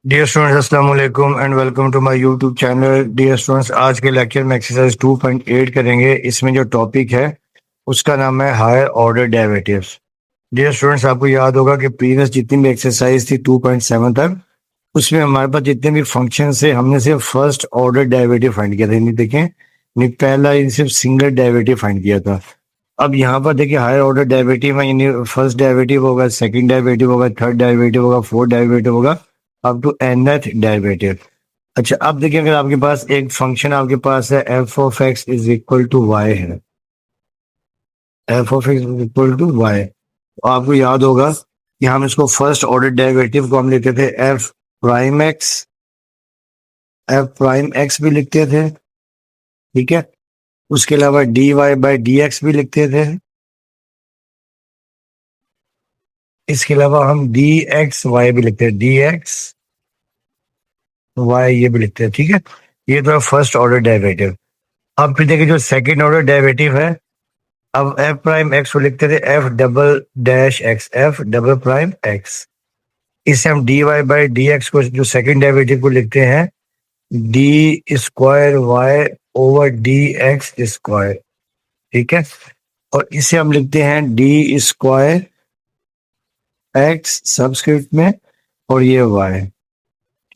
Dear students अस्सलाम वालेकुम and welcome to my YouTube channel. Dear students, आज के लेक्चर में एक्सरसाइज 2.8 करेंगे। इसमें जो टॉपिक है उसका नाम है higher order derivatives. Dear students, आपको याद होगा कि प्रीवियस जितनी भी एक्सरसाइज थी 2.7 तक, उसमें हमारे पास जितने भी फंक्शन थे हमने सिर्फ फर्स्ट ऑर्डर डेरिवेटिव फाइंड किया था। नहीं देखें, नहीं पहला सिर्फ सिंगल डेरिवेटिव फाइंड किया था। अब यहाँ पर देखिए हायर ऑर्डर डेरिवेटिव है, यानी फर्स्ट डेरिवेटिव होगा, सेकंड डेरिवेटिव होगा, थर्ड डेरिवेटिव होगा, फोर्थ डेरिवेटिव होगा, अप टू nth डेरिवेटिव। अच्छा, अब देखिए अगर आपके पास एक फंक्शन आपके पास है f of x is equal to y है, f of x is equal to y, तो आपको याद होगा कि हम इसको फर्स्ट ऑर्डर डेरिवेटिव को हम लिखते थे F prime X, F prime X भी लिखते थे, ठीक है। उसके अलावा D Y by D X भी लिखते थे। इसके अलावा हम डी एक्स वाई भी लिखते हैं, डी एक्स वाई ये भी लिखते हैं, ठीक है। ये तो फर्स्ट ऑर्डर डेरिवेटिव। अब फिर देखिए जो सेकंड ऑर्डर डेरिवेटिव है, अब एफ प्राइम एक्स को लिखते थे F double dash X, F double prime X. इससे हम D Y by D x को, जो सेकंड डेरिवेटिव को लिखते हैं D square Y over D x square, ठीक है। और इसे हम लिखते हैं डी स्क्वायर एक्स सबस्क्रिप्ट में और ये वाई,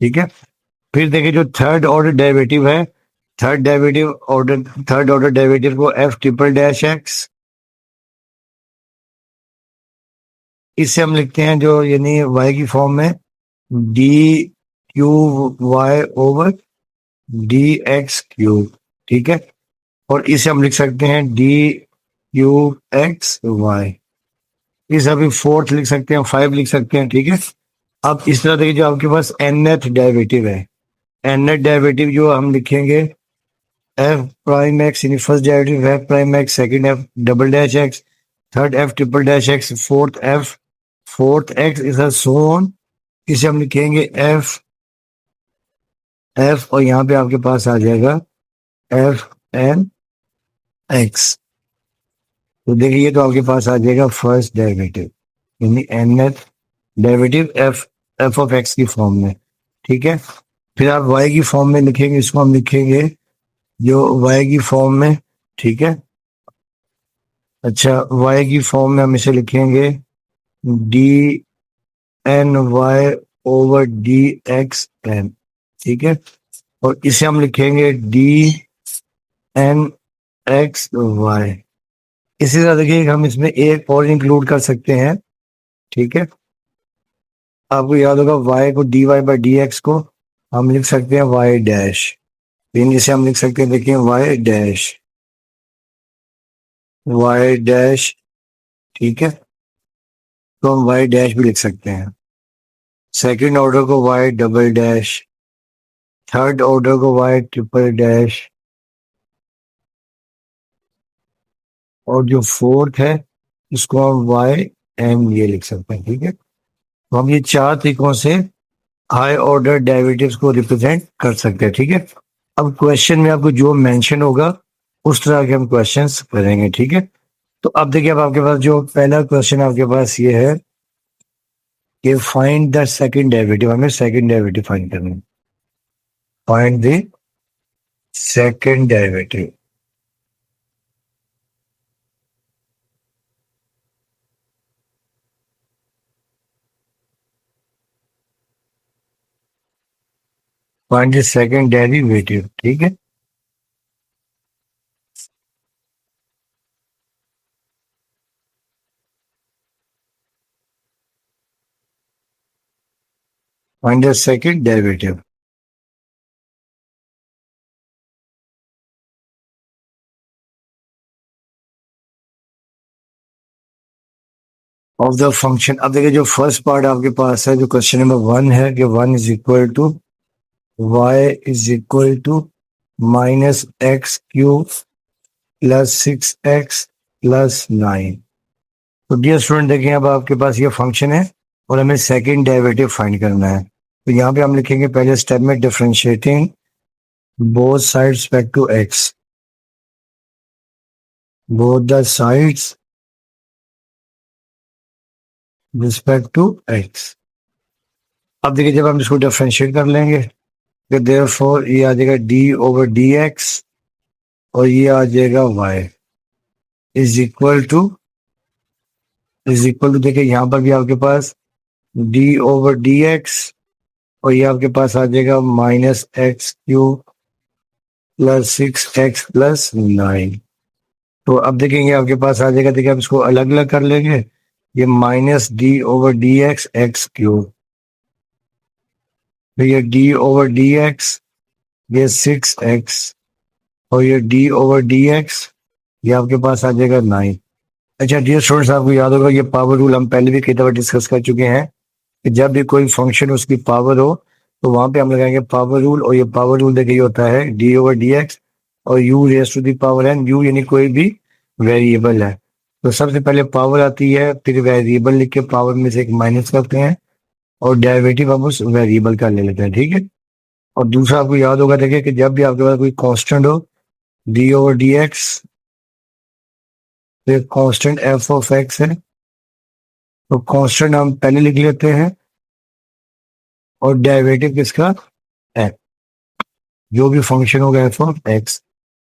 ठीक है। फिर देखिए जो थर्ड ऑर्डर डेरिवेटिव है, थर्ड ऑर्डर डेरिवेटिव को एफ ट्रिपल डैश एक्स, इससे हम लिखते हैं जो यानी y की फॉर्म में D cube Y over D X cube, ठीक है। और इसे हम लिख सकते हैं डी क्यूब एक्स वाई। इसे अभी फोर्थ लिख सकते हैं, 5 लिख सकते हैं, ठीक है। अब इस तरह देखिए जो आपके पास nth डेरिवेटिव है, nth डेरिवेटिव जो हम लिखेंगे एफ प्राइम एक्स यानी first derivative f prime x, second F double dash x, third F triple dash x, fourth x is so on. इसे हम लिखेंगे एफ एफ और यहाँ पे आपके पास आ जाएगा एफ एन एक्स। तो देखिए ये तो आपके पास आ जाएगा फर्स्ट डेरिवेटिव यानी nth derivative F F of x की फॉर्म में, ठीक है। फिर आप y की फॉर्म में लिखेंगे, इसको हम लिखेंगे जो y की फॉर्म में, ठीक है। अच्छा, y की फॉर्म में हम इसे लिखेंगे D N Y over D X N, ठीक है। और इसे हम लिखेंगे डी एन एक्स वाई। इसी तरह देखिए हम इसमें एक और इंक्लूड कर सकते हैं, ठीक है। आपको याद होगा y को D Y by D x को हम लिख सकते हैं वाई डैश, इसे हम लिख सकते हैं, देखिए वाई डैश, ठीक है। तो हम वाई डैश भी लिख सकते हैं। सेकंड ऑर्डर को Y double dash, third order को वाई ट्रिपल डैश, और जो फोर्थ है इसको हम वाई एम ये लिख सकते हैं, ठीक है। तो हम ये चार तरीकों से हाई ऑर्डर डेरिवेटिव्स को रिप्रेजेंट कर सकते हैं, ठीक है। अब क्वेश्चन में आपको जो मेंशन होगा उस तरह के हम क्वेश्चंस करेंगे, ठीक है। तो अब देखिए अब आपके पास जो पहला क्वेश्चन आपके पास ये है कि फाइंड द सेकंड डेरिवेटिव, हमें सेकंड डेरिवेटिव फाइंड करना है। Find the second derivative. Find the second derivative, ठीक है। Find the second derivative of the function. अब देखिए जो फर्स्ट पार्ट आपके पास है, जो क्वेश्चन नंबर 1 है कि 1 is equal to y is equal to minus X cube plus 6x plus 9। तो डियर स्टूडेंट देखिए अब आपके पास ये फंक्शन है और हमें सेकंड डेरिवेटिव फाइंड करना है। तो यहाँ पे हम लिखेंगे पहले स्टेप में differentiating both sides respect to x, both the sides respect to x। अब देखिए जब हम इसको डिफरेंशिएट कर लेंगे तो देयरफॉर ये आ जाएगा डी ओवर डी एक्स और ये आ जाएगा वाई इज इक्वल टू देखिए यहाँ पर भी आपके पास डी ओवर डी एक्स और ये आपके पास आ जाएगा minus X cube plus 6x plus 9। तो अब देखेंगे आपके पास आ जाएगा, देखिए आप इसको अलग अलग कर लेंगे, ये minus D over D x x cube, तो ये डी ओवर डी एक्स, ये 6x और ये डी ओवर डी एक्स, ये आपके पास आ जाएगा 9। अच्छा डियर स्टूडेंट्स, आपको याद होगा ये पावर रूल हम पहले भी कई दफा डिस्कस कर चुके हैं कि जब भी कोई फंक्शन उसकी पावर हो तो वहां पे हम लगाएंगे पावर रूल, और ये पावर रूल देखिए होता है डी ओवर डी एक्स और U raise to the power N, U यानी कोई भी वेरिएबल है। तो सबसे पहले पावर आती है, फिर वेरिएबल लिख के पावर में से एक माइनस करते हैं और डेरिवेटिव हम उस वेरिएबल का ले लेते हैं, ठीक है। और दूसरा आपको याद होगा देखिए कि जब भी आपके पास कोई कांस्टेंट हो डी ओवर डी एक्स, तो कांस्टेंट एफ ऑफ एक्स है, तो कांस्टेंट हम पहले लिख लेते हैं और डेरिवेटिव किसका है, जो भी फंक्शन होगा एफ ऑफ एक्स।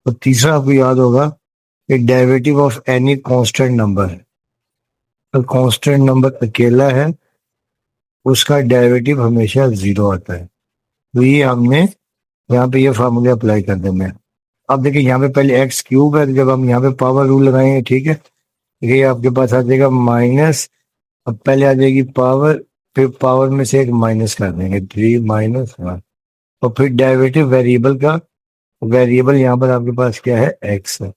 तो तीसरा आपको याद होगा कि derivative of any constant number है, तो कांस्टेंट नंबर अकेला है उसका डेरिवेटिव हमेशा जीरो आता है। तो ये हमने यहाँ पे ये फार्मूला अप्लाई कर देंगे। अब देखिए यहाँ पे पहले एक्स क्यूब है, तो जब हम यहाँ पे पावर रूल लगाएंगे, ठीक है, ये आपके पास आ जाएगा माइनस, अब पहले आ जाएगी पावर, फिर पावर में से एक माइनस कर देंगे 3 - 1, और फिर डेरिवेटिव वेरिएबल का, वेरिएबल यहाँ पर आपके पास क्या है एक्स है।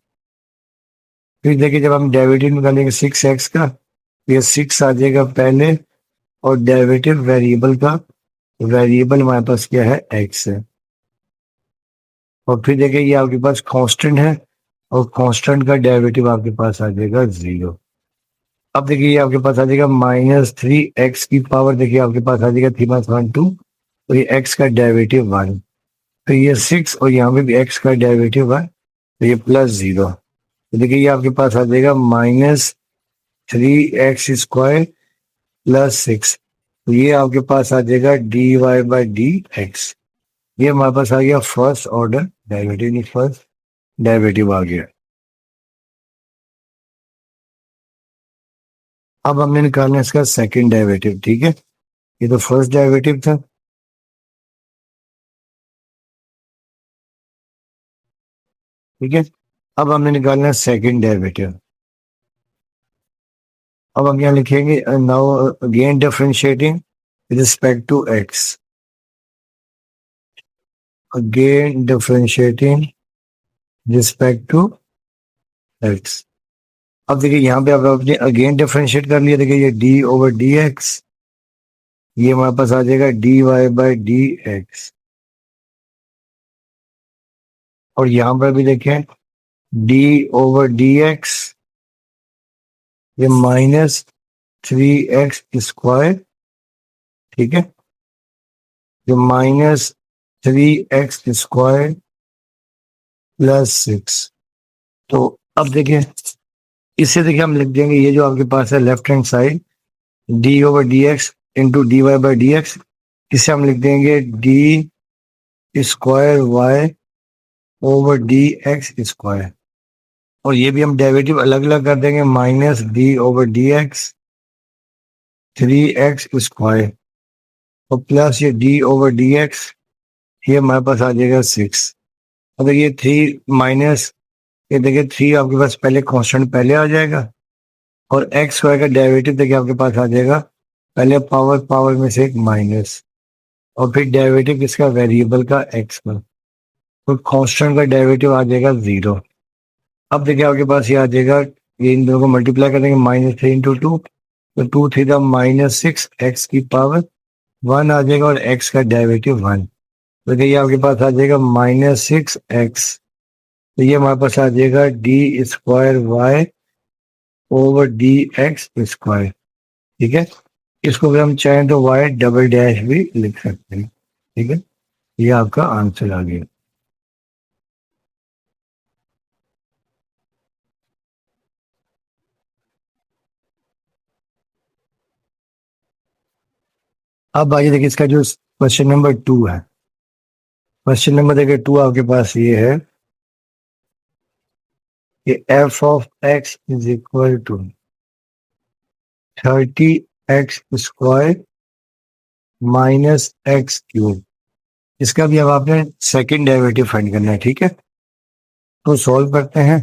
फिर देखिए जब हम डेरिवेटिव निकालेंगे 6x का, तो ये 6 आ जाएगा पहले और डेरिवेटिव वेरिएबल का, वेरिएबल हमारे पास क्या है एक्स है। और फिर देखिए ये आपके पास कांस्टेंट है और कांस्टेंट का डेरिवेटिव आपके पास आ जाएगा जीरो। अब देखिए ये आपके पास आ जाएगा -3x की पावर, देखिए आपके पास आ जाएगा 3 - 1 2, तो ये x का डेरिवेटिव 1, तो ये 6 और यहाँ पे भी x का डेरिवेटिव 1, तो ये प्लस जीरो, तो देखिए ये आपके पास आ जाएगा -3x² प्लस 6, तो ये आपके पास आ जाएगा dy/dx। ये हमारे पास आ गया फर्स्ट ऑर्डर डेरिवेटिव, नहीं फर्स्ट डेरिवेटिव आ गया। अब हमने निकालना है इसका सेकंड डेरिवेटिव, ठीक है, ये तो फर्स्ट डेरिवेटिव था, ठीक है। अब हमने निकालना है सेकंड डेरिवेटिव। अब हम यहाँ लिखेंगे now again differentiating respect to x, again differentiating respect to x. अब देखिए यहाँ पे अब आपने अगेन डिफरेंशिएट कर लिया, देखिए ये डी ओवर डी एक्स, ये हमारे पास आ जाएगा dy/dx, और यहाँ पर भी देखें डी ओवर डी एक्स, ये -3x², ठीक है, ये -3x² प्लस 6। तो अब देखिए इससे देखिए हम लिख देंगे ये जो आपके पास है left hand side D over D x into dy/dx, इसे हम लिख देंगे d² y ओवर dx², और ये भी हम डेरिवेटिव अलग अलग कर देंगे, -d/dx 3x² और प्लस ये d/dx, ये हमारे पास आ जाएगा 6। अब देखिए 3 माइनस, ये देखिए 3 आपके पास पहले कांस्टेंट पहले आ जाएगा और x² का डेरिवेटिव देखिए आपके पास आ जाएगा पहले पावर, पावर में से एक माइनस और फिर डेरिवेटिव किसका, वेरिएबल का x का, तो कांस्टेंट का डेरिवेटिव आ जाएगा जीरो। अब देखिए आपके पास ये आ जाएगा, ये इन दोनों को मल्टीप्लाई करेंगे -3 × 2, तो 2 × 3 -6 x की पावर 1 आ जाएगा और x का डेरिवेटिव 1, तो देखिए आपके पास आ जाएगा -6x, तो ये हमारे पास आ जाएगा d² y ओवर dx², ठीक है। इसको अगर हम चाहें तो y डबल डैश भी लिख सकते हैं, ठीक है। ये आपका आंसर आ गया। अब आइए देखिए इसका जो क्वेश्चन नंबर 2 है। क्वेश्चन नंबर देखिए 2 आपके पास ये है कि F of x is equal to 30x² minus X cube. इसका भी अब आपने सेकंड डेरिवेटिव फाइंड करना है, ठीक है। तो सॉल्व करते हैं।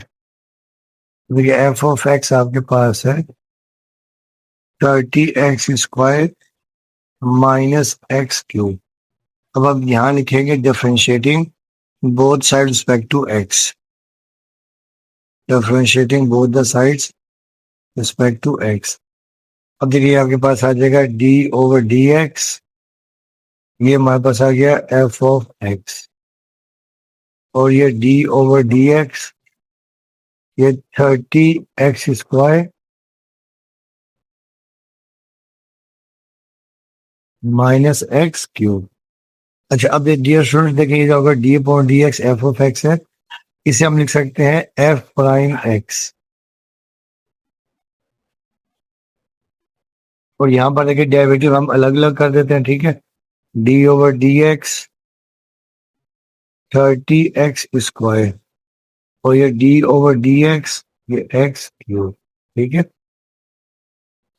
देखिए एफ ऑफ एक्स आपके पास है 30x² माइनस एक्स क्यूब। अब आप यहाँ लिखेंगे differentiating both side respect to X, differentiating both the sides respect to x. अब देखिए आपके पास आ जाएगा डी ओवर डी एक्स, ये हमारे पास आ गया एफ ऑफ एक्स, और ये डी ओवर डी एक्स, ये 30x² माइनस एक्स क्यूब। अच्छा अब डियर स्टूडेंट देखिए अगर D upon D x F of x है, इसे हम लिख सकते हैं एफ प्राइम एक्स। और यहाँ पर देखिए डेरिवेटिव हम अलग अलग कर देते हैं, ठीक है। D over D x 30x², और ये डी ओवर डी एक्स, ये एक्स क्यूब, ठीक है।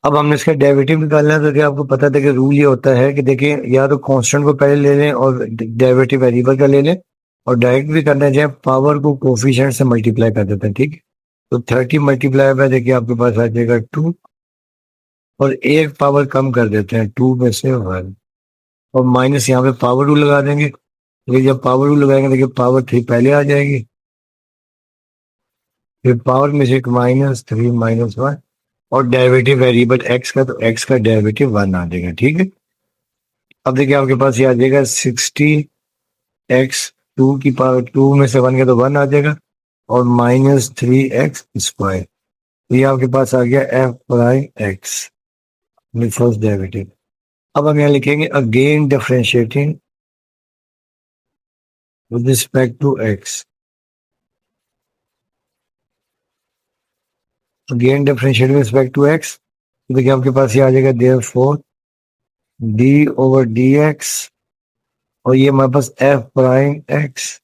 अब हमने इसका डेरिवेटिव निकालना है, तो देखिए आपको पता था कि रूल ये होता है कि देखिए या तो कांस्टेंट को पहले ले लें और डेरिवेटिव वेरिएबल का ले लें, और डायरेक्ट भी करना चाहे पावर को कोफिशिएंट से मल्टीप्लाई कर देते हैं, ठीक है। तो 30 मल्टीप्लाई बाय देखिए आपके पास आ जाएगा 2, और एक पावर कम कर देते हैं 2 में से 1, और माइनस यहाँ पे पावर रूल लगा देंगे। देखिए जब पावर रूल लगाएंगे देखिए पावर 3 पहले आ जाएगी, फिर पावर में से एक -3 -1, और डेरिवेटिव वेरिएबल एक्स का, तो एक्स का डेरिवेटिव 1 आ जाएगा, ठीक है। अब देखिए आपके पास ये आ जाएगा 60x, 2 की पावर 2 में से 1 का तो 1 आ जाएगा, और -3x²। तो ये आपके पास आ गया F prime X, first derivative. अब हम यहाँ लिखेंगे again differentiating with respect to x, again differentiating with respect to x. तो देखिए आपके पास ये आ जाएगा therefore D over D x, और ये हमारे पास एफ प्राइम एक्स,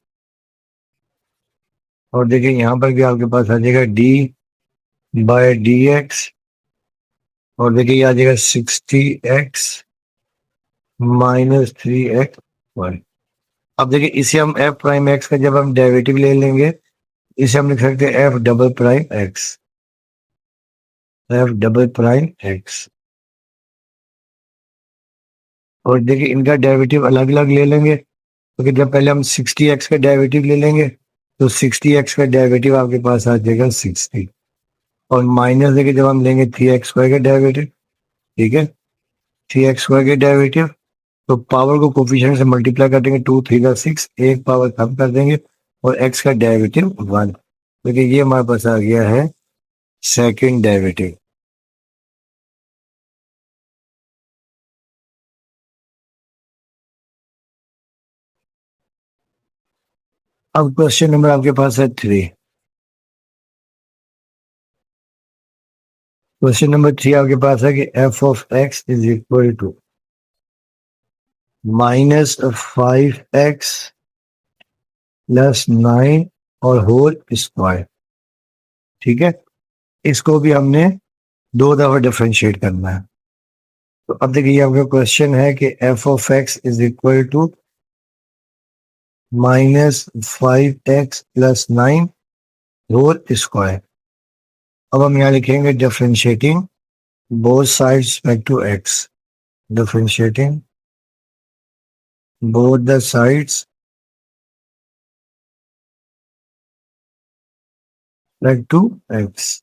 और देखिए यहाँ पर भी आपके पास आ जाएगा डी बाय डी एक्स, और देखिए ये आ जाएगा 60x -3x²। अब देखिए इसे हम एफ प्राइम एक्स का जब हम डेरिवेटिव ले लेंगे, इसे हम लिख सकते हैं F double prime X, F double prime x. और देखिए इनका डेरिवेटिव अलग अलग ले लेंगे, क्योंकि जब पहले हम 60x का डेरिवेटिव ले लेंगे, तो 60x का डेरिवेटिव आपके पास आ जाएगा 60, और माइनस देखिए जब हम लेंगे 3x² का डेरिवेटिव, ठीक है, 3x² के डेरिवेटिव, तो पावर को कोफिशिएंट से मल्टीप्लाई कर देंगे, 2 3 6, एक पावर कम कर देंगे, और x का डेरिवेटिव 1। देखिए ये हमारे पास आ गया है सेकंड डेरिवेटिव। अब क्वेश्चन नंबर आपके पास है 3। क्वेश्चन नंबर 3 आपके पास है कि F of x is equal to -5x + 9 और होल स्क्वायर, ठीक है। इसको भी हमने 2 दफा डिफरेंशिएट करना है। तो अब देखिए आपका क्वेश्चन है कि F of x is equal to -5x + 9 whole square. अब हम यहाँ लिखेंगे differentiating both sides respect to X, differentiating both the sides respect to x,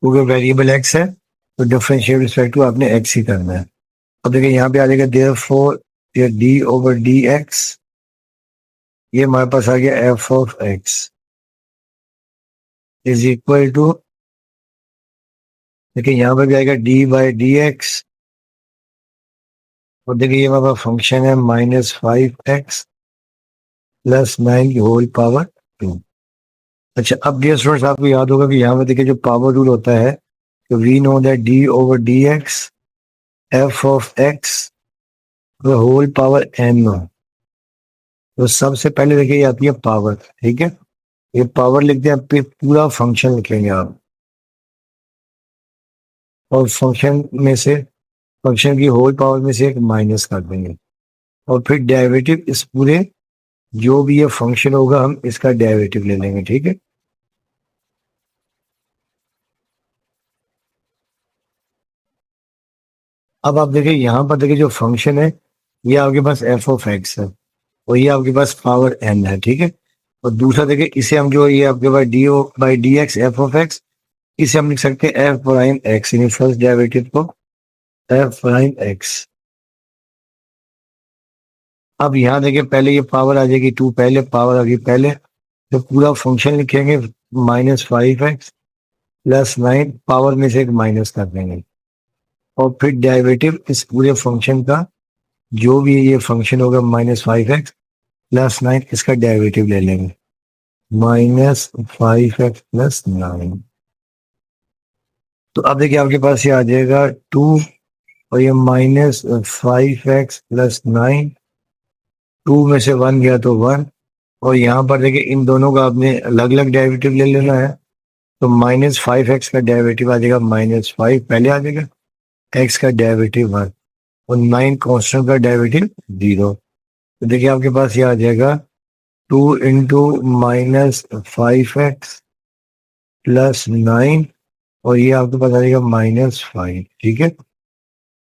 क्योंकि वेरिएबल x है तो डिफरेंशिएट रिस्पेक्ट टू आपने x ही करना है। अब देखिए यहाँ पे आ जाएगा देयरफॉर ये d ओवर डी एक्स, ये हमारे पास आ गया F of x is equal to, देखिए यहाँ पर भी आएगा d बाय डी एक्स, और देखिए ये हमारे पास फंक्शन है -5x + 9 की होल पावर 2। अच्छा अब डियर स्टूडेंट्स आपको याद होगा कि यहाँ पे देखिए जो पावर रूल होता है, तो we know that d over D x F of X whole power N. तो सबसे पहले देखिए ये आती है पावर, ठीक है, ये पावर लिखते हैं, फिर पूरा फंक्शन लिखेंगे आप, और फंक्शन में से, फंक्शन की होल पावर में से एक माइनस कर देंगे, और फिर डेरिवेटिव इस पूरे, जो भी ये फंक्शन होगा हम इसका डेरिवेटिव ले लेंगे, ठीक है। अब आप देखिए यहाँ पर देखिए जो फंक्शन है ये आपके पास एफ ऑफ एक्स है, और ये आपके पास पावर एन है, ठीक है। और दूसरा देखिए इसे हम जो ये आपके पास d o by D x F of x, इसे हम लिख सकते हैं एफ प्राइम एक्स, यानी फर्स्ट डेरिवेटिव को एफ प्राइम एक्स। अब यहाँ देखिए पहले ये पावर आ जाएगी टू, पहले पावर आ गई पहले, तो पूरा फंक्शन लिखेंगे -5x प्लस 9, पावर में से एक माइनस कर देंगे, और फिर डेरिवेटिव इस पूरे फंक्शन का, जो भी ये फंक्शन होगा -5x प्लस 9, इसका डेरिवेटिव ले लेंगे -5x प्लस 9। तो अब देखिए आपके पास ये आ जाएगा 2, और ये -5x प्लस 9, 2 में से 1 गया तो 1, और यहाँ पर देखिए इन दोनों का आपने अलग अलग डेरिवेटिव ले लेना है। तो -5x का डेरिवेटिव आ जाएगा -5 पहले आ जाएगा, x का डेरिवेटिव 1, और 9 कांस्टेंट का डेरिवेटिव 0। तो देखिए आपके पास ये आ जाएगा 2 इंटू -5x प्लस 9, और ये आपके पास आ जाएगा -5, ठीक है,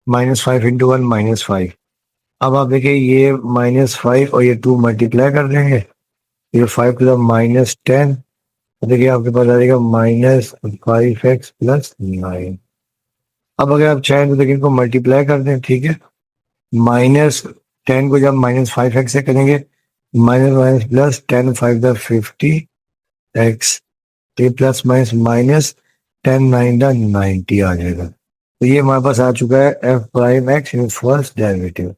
-5 इंटू 1 -5। अब आप देखिए ये -5 और ये 2 मल्टीप्लाई कर देंगे, ये 5 टू द -10, देखिए आपके पास आ जाएगा -5x प्लस 9। अब अगर आप चाहें तो देखिए इनको मल्टीप्लाई कर दें, ठीक है, -10 को जब -5x से करेंगे, minus minus plus 10 5 the 50x, तो प्लस माइनस माइनस 10 9 द 90 आ जाएगा। तो ये हमारे पास आ चुका है F prime x in first derivative.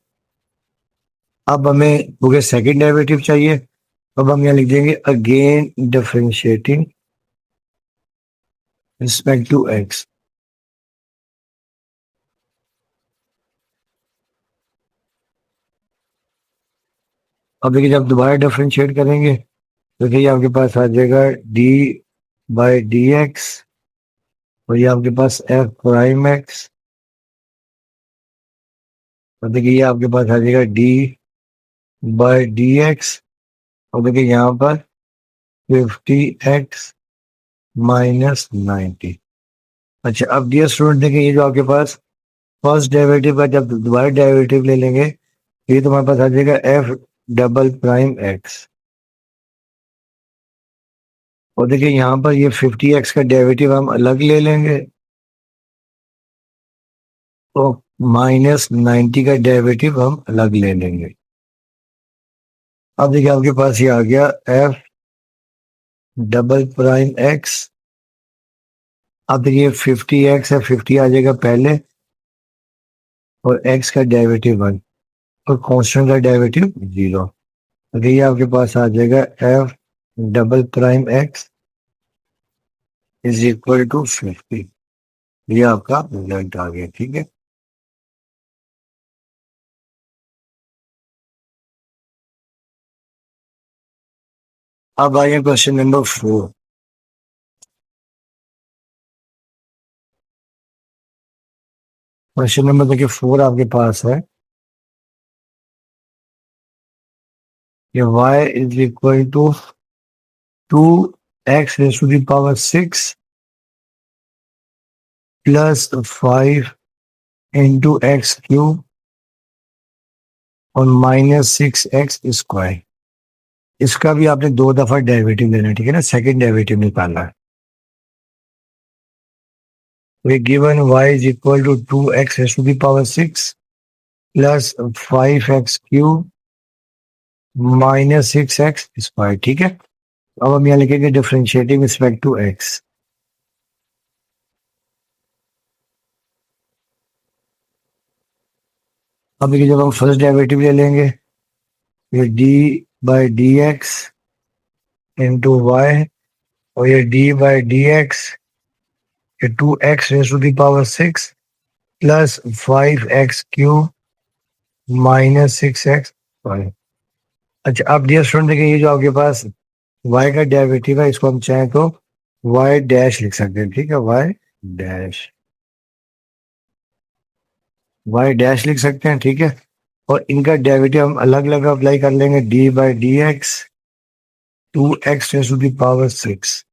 अब हमें हो गया सेकेंड डेरिवेटिव चाहिए, अब हम यहाँ लिख देंगे again differentiating respect to x. अब देखिए जब दोबारा डिफरेंशिएट करेंगे तो देखिए आपके पास आ जाएगा डी बाई डी एक्स, और ये आपके पास एफ प्राइम एक्स, और देखिए ये आपके पास आ जाएगा डी बाई डी एक्स, और देखिए यहाँ पर 50x माइनस 90। अच्छा अब डियर स्टूडेंट देखिए ये जो आपके पास फर्स्ट डेरिवेटिव का जब दोबारा डेरिवेटिव ले लेंगे, ये तो हमारे पास आ जाएगा एफ डबल प्राइम एक्स, और देखिए यहाँ पर ये 50x का डेरिवेटिव हम अलग ले लेंगे, तो -90 का डेरिवेटिव हम अलग ले लेंगे। अब देखिए आपके पास ये आ गया एफ डबल प्राइम एक्स। अब देखिए 50x है, 50 आ जाएगा पहले, और x का डेरिवेटिव 1, और कांस्टेंट का डेरिवेटिव 0। तो ये आपके पास आ जाएगा f double prime x is equal to 50। ये आपका रिजल्ट आ गया, ठीक है। अब आइए क्वेश्चन नंबर 4। क्वेश्चन नंबर देखिए 4 आपके पास है कि y is equal to 2x raise to the power 6 plus 5 into x cube और -6x स्क्वायर। इसका भी आपने 2 दफा डेरिवेटिव लेना है, ठीक है ना, सेकंड डेरिवेटिव निकालना है। तो given y is equal to 2x raise to the power 6 plus 5x cube -6x square, ठीक है। अब हम यहाँ लिखेंगे डिफरेंशिएटिंग रिस्पेक्ट टू x। अब देखिए जब हम फर्स्ट डेरिवेटिव ले लेंगे, ये d by D x into y, और ये d बाई डी एक्स, ये 2x raise to the power 6 plus 5x³ minus 6x²। अच्छा, अब डियर स्टूडेंट देखिए, ये जो आपके पास y का डेरिवेटिव है, इसको हम चाहें तो y डैश लिख सकते हैं। ठीक है, डैश y डैश लिख सकते हैं। ठीक है, और इनका डेरिवेटिव हम अलग अलग अप्लाई कर लेंगे। d/dx 2x tens to the power 6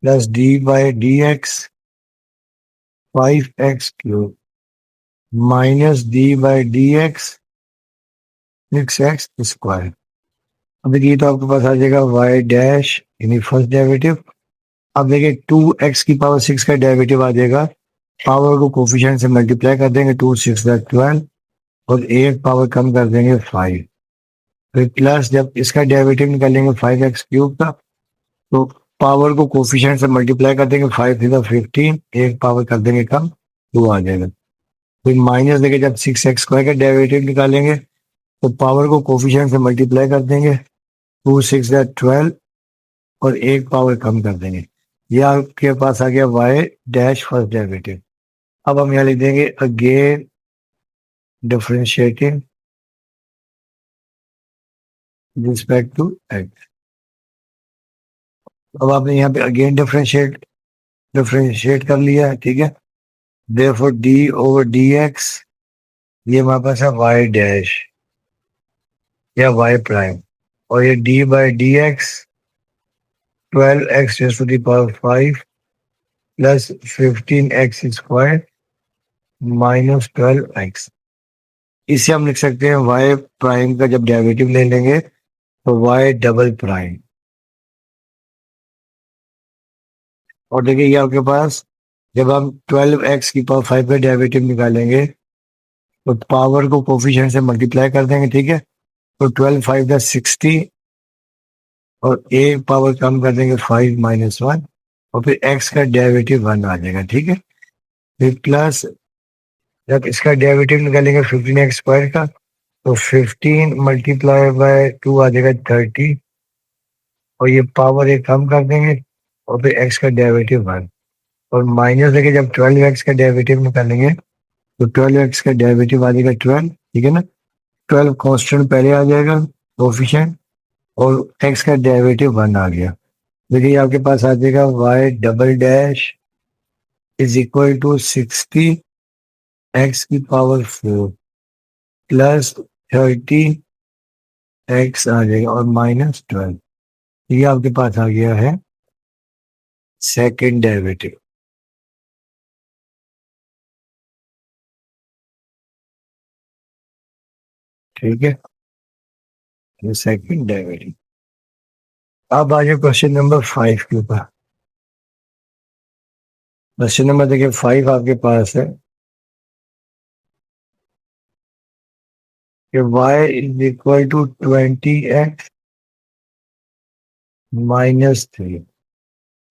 plus d/dx 5x³ minus d/dx 6x²। अब देखिए, तो आपके पास आ जाएगा y डैश यानी फर्स्ट डेरिवेटिव। अब देखिए 2x⁶ का डेरिवेटिव आ जाएगा। पावर को कोफिशिएंट से मल्टीप्लाई कर देंगे, 2 6 12, और एक पावर कम कर देंगे 5। फिर प्लस जब इसका डेरिवेटिव निकालेंगे 5x³ का, तो पावर को कोफिशिएंट से मल्टीप्लाई कर देंगे, 5 3 15, एक पावर कर देंगे कम, 2 आ जाएगा। फिर माइनस देके जब 6x² का डेरिवेटिव निकालेंगे, तो पावर को कोफिशिएंट से मल्टीप्लाई कर देंगे, 2 6 12, और एक पावर कम कर देंगे। ये आपके पास आ गया y डैश फर्स्ट डेरिवेटिव। अब हम यहाँ लिख देंगे again differentiating respect to x। अब आपने यहाँ पे अगेन डिफरेंशिएट कर लिया है। ठीक है, देयरफॉर d/dx ये हमारे पास है y डैश या y प्राइम, और ये d/dx 12x tens to the power 5 plus 15x² minus 12x। इसे हम लिख सकते हैं y प्राइम का जब डेरिवेटिव ले लेंगे तो y डबल प्राइम। और देखिए, ये आपके पास जब हम 12x⁵ का डेरिवेटिव निकालेंगे, तो पावर को कोफिशिएंट से मल्टीप्लाई कर देंगे। ठीक है, तो 12 5 60, और एक पावर कम कर देंगे 5 -1, और फिर x का डेरिवेटिव 1 आ जाएगा। ठीक है, फिर प्लस जब इसका डेरिवेटिव निकालेंगे 15x² का, तो 15 मल्टीप्लाई बाय 2 आ जाएगा 30, और ये पावर एक कम कर देंगे, और फिर x का डेरिवेटिव 1, और माइनस लेके जब 12x का डेरिवेटिव निकालेंगे, तो 12x का डेरिवेटिव आ जाएगा 12। ठीक है ना, 12 कांस्टेंट पहले आ जाएगा कोफिशिएंट, और x का डेरिवेटिव 1 आ गया। देखिए, आपके पास आ जाएगा y double dash is equal to 60x⁴ plus 30x आ जाएगा, और माइनस 12। ये आपके पास आ गया है सेकेंड डेरिवेटिव। ठीक है, ये सेकेंड डेरिवेटिव। अब आ जाए क्वेश्चन नंबर 5 के ऊपर। क्वेश्चन नंबर देखिए 5 आपके पास है कि y is equal to 20x minus 3।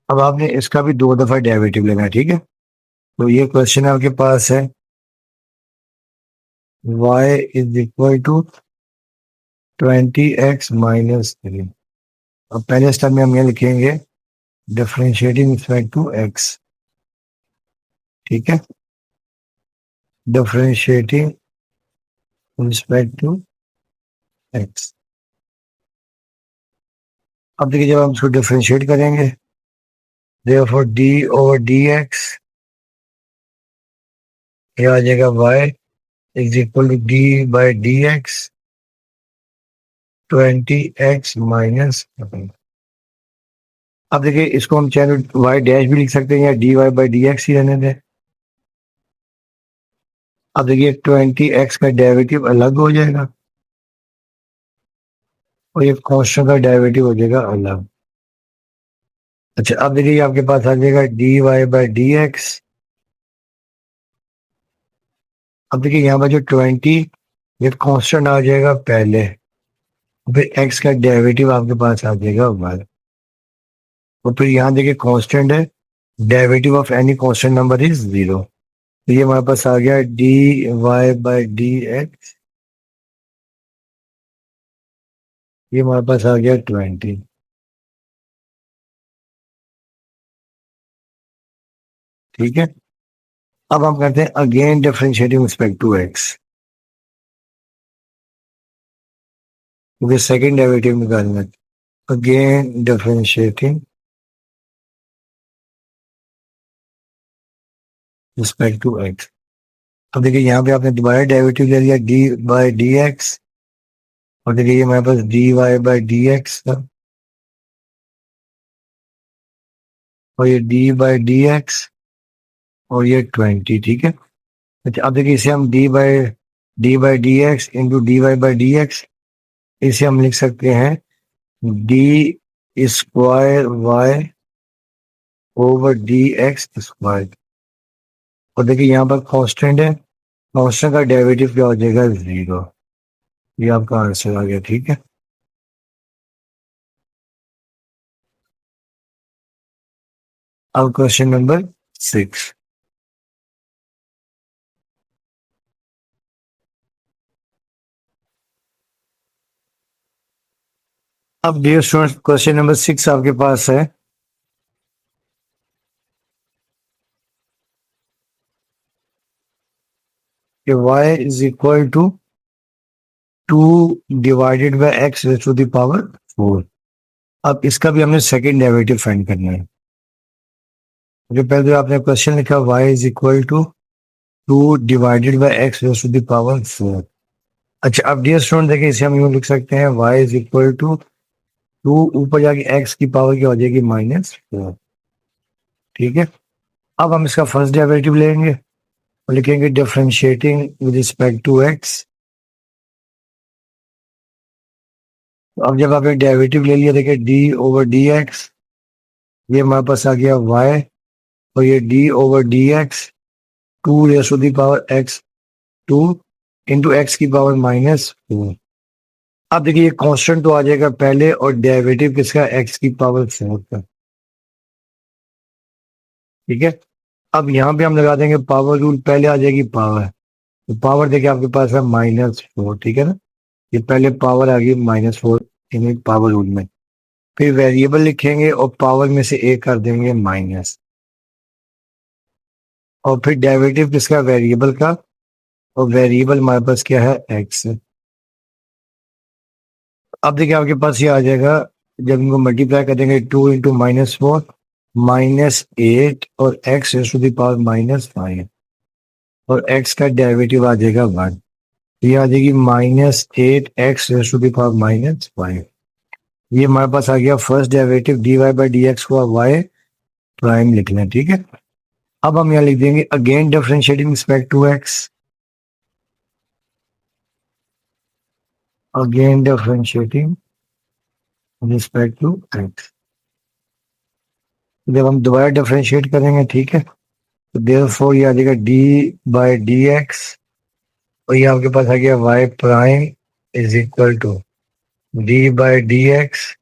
अब आपने इसका भी 2 दफा डेरिवेटिव लेना है। ठीक है, तो ये क्वेश्चन आपके पास है y is equal to 20x minus 3। अब पहले स्टेप में हम ये लिखेंगे डिफरेंशिएटिंग रिस्पेक्ट टू x। ठीक है, डिफरेंशिएटिंग रिस्पेक्ट टू x। अब देखिए, जब हम इसको डिफरेंशिएट करेंगे, therefore d/dx ये आ जाएगा y is equal to d/dx 20x minus. अब देखिए, इसको हम चाहे तो y डैश भी लिख सकते हैं, या dy/dx ही रहने दें। अब देखिए, 20x का डेरिवेटिव अलग हो जाएगा, और ये कांस्टेंट का डेरिवेटिव हो जाएगा अलग। अच्छा, अब देखिए, आपके पास आ जाएगा dy/dx। अब देखिए, यहाँ पर जो 20 ये कांस्टेंट आ जाएगा पहले, फिर x का डेरिवेटिव आपके पास आ जाएगा 1, और फिर यहाँ देखिए कांस्टेंट है, derivative of any constant number is 0। तो ये हमारे पास आ गया dy/dx, ये हमारे पास आ गया 20। ठीक है, अब हम करते हैं again differentiating respect to x, क्योंकि सेकेंड डेरिवेटिव निकालना है। Again differentiating respect to x. अब देखिए यहाँ पे आपने दोबारा डेरिवेटिव ले लिया डी बाई डी एक्स, और देखिए ये हमारे पास d Y by D x था, और ये डी बाई डी एक्स, और ये 20, ठीक है। अच्छा अब देखिए इसे हम d by D x into d Y by D x, इसे हम लिख सकते हैं D square Y over D x square. और देखिए यहाँ पर कांस्टेंट है, कांस्टेंट का डेरिवेटिव क्या हो जाएगा, 0। ये आपका आंसर आ गया, ठीक है। अब क्वेश्चन नंबर 6। अब डियर स्टूडेंट्स क्वेश्चन नंबर 6 आपके पास है कि y is equal to 2 divided by x raise to the power 4। अब इसका भी हमने सेकंड डेरिवेटिव फाइंड करना है। जो पहले जो आपने क्वेश्चन लिखा y is equal to 2 divided by x raise to the power 4। अच्छा अब डियर स्टूडेंट देखिए इसे हम यूं लिख सकते हैं y इज इक्वल टू 2 ऊपर जाके x की पावर क्या हो जाएगी, -4, ठीक है। अब हम इसका फर्स्ट डेरिवेटिव लेंगे और लिखेंगे differentiating with respect to x। अब जब आपने डेरिवेटिव ले लिया देखिए d ओवर डी एक्स, ये हमारे पास आ गया y, और ये d over D x 2 raise to the power x 2 into x की पावर -4। अब देखिए ये कांस्टेंट तो आ जाएगा पहले, और डेरिवेटिव किसका, x की पावर 4 का, ठीक है। अब यहाँ पे हम लगा देंगे पावर रूल, पहले आ जाएगी पावर, तो पावर देखिए आपके पास है -4, ठीक है ना। ये पहले पावर आ गई -4 इन पावर रूल में, फिर वेरिएबल लिखेंगे और पावर में से एक कर देंगे माइनस, और फिर डेरिवेटिव किसका, वेरिएबल का, और वेरिएबल हमारे पास क्या है, एक्स। अब देखिए आपके पास ये आ जाएगा, जब इनको मल्टीप्लाई कर देंगे 2 इंटू -4 -8 और x raise to the power -5, और x का डेरिवेटिव आ जाएगा 1, ये आ जाएगी -8 x raise to the power -5। ये हमारे पास आ गया first derivative, d Y by D x को वाई प्राइम लिख लें, ठीक है। अब हम यहाँ लिख देंगे again differentiating respect to x, again differentiating respect to x. जब हम दोबारा डिफरेंशिएट करेंगे, ठीक है, तो देयरफॉर ये आ जाएगा डी बाई डी एक्स, और ये आपके पास आ गया y prime is equal to d by D x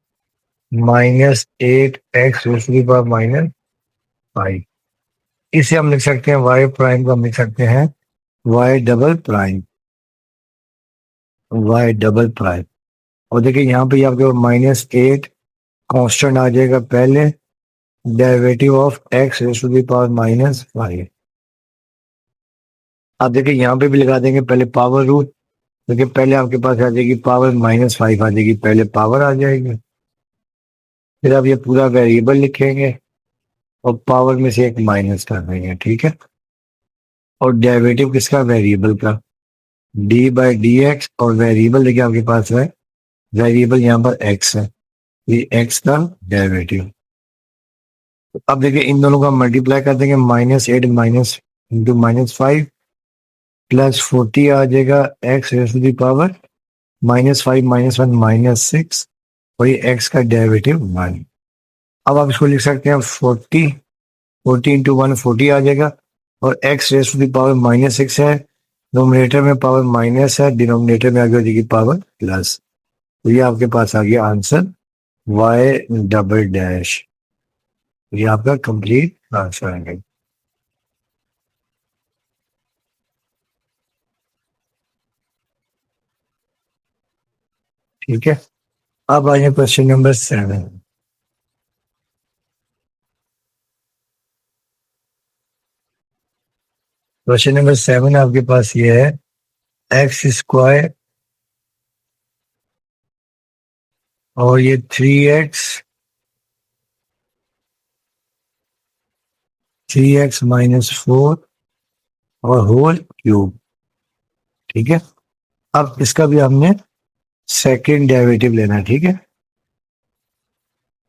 -8 x raise to the power -5। इसे हम लिख सकते हैं वाई प्राइम को हम लिख सकते हैं y double prime, y double prime. और देखिए यहाँ पे आपके -8 कांस्टेंट आ जाएगा पहले, derivative of x raise to the power -5। अब देखिए यहाँ पे भी लगा देंगे पहले पावर रूल, देखिए पहले आपके पास आ जाएगी पावर -5 आ जाएगी, पहले पावर आ जाएगी, फिर आप ये पूरा वेरिएबल लिखेंगे और पावर में से एक माइनस कर देंगे, ठीक है। और डेरिवेटिव किसका, वेरिएबल का, डी बाई डी एक्स, और वेरिएबल देखिए आपके पास है, वेरिएबल यहाँ पर x है, ये x का डेरिवेटिव। अब देखिए इन दोनों का मल्टीप्लाई कर देंगे, -8 माइनस इंटू -5 +40 आ जाएगा x raise to the power -5 -1 -6, और ये x का डेरिवेटिव 1। अब आप इसको लिख सकते हैं 40 इंटू 1 40 आ जाएगा, और x raise to the power -6 है, नोमिनेटर में पावर माइनस है, डिनोमिनेटर में आ गया पावर प्लस, तो ये आपके पास आ गया आंसर y डबल डैश। ये आपका कंप्लीट आंसर है, ठीक है। अब आइए क्वेश्चन नंबर 7। क्वेश्चन नंबर 7 आपके पास ये है एक्स स्क्वायर और ये 3x माइनस 4 और होल क्यूब। ठीक है, अब इसका भी हमने सेकेंड डेरिवेटिव लेना है। ठीक है,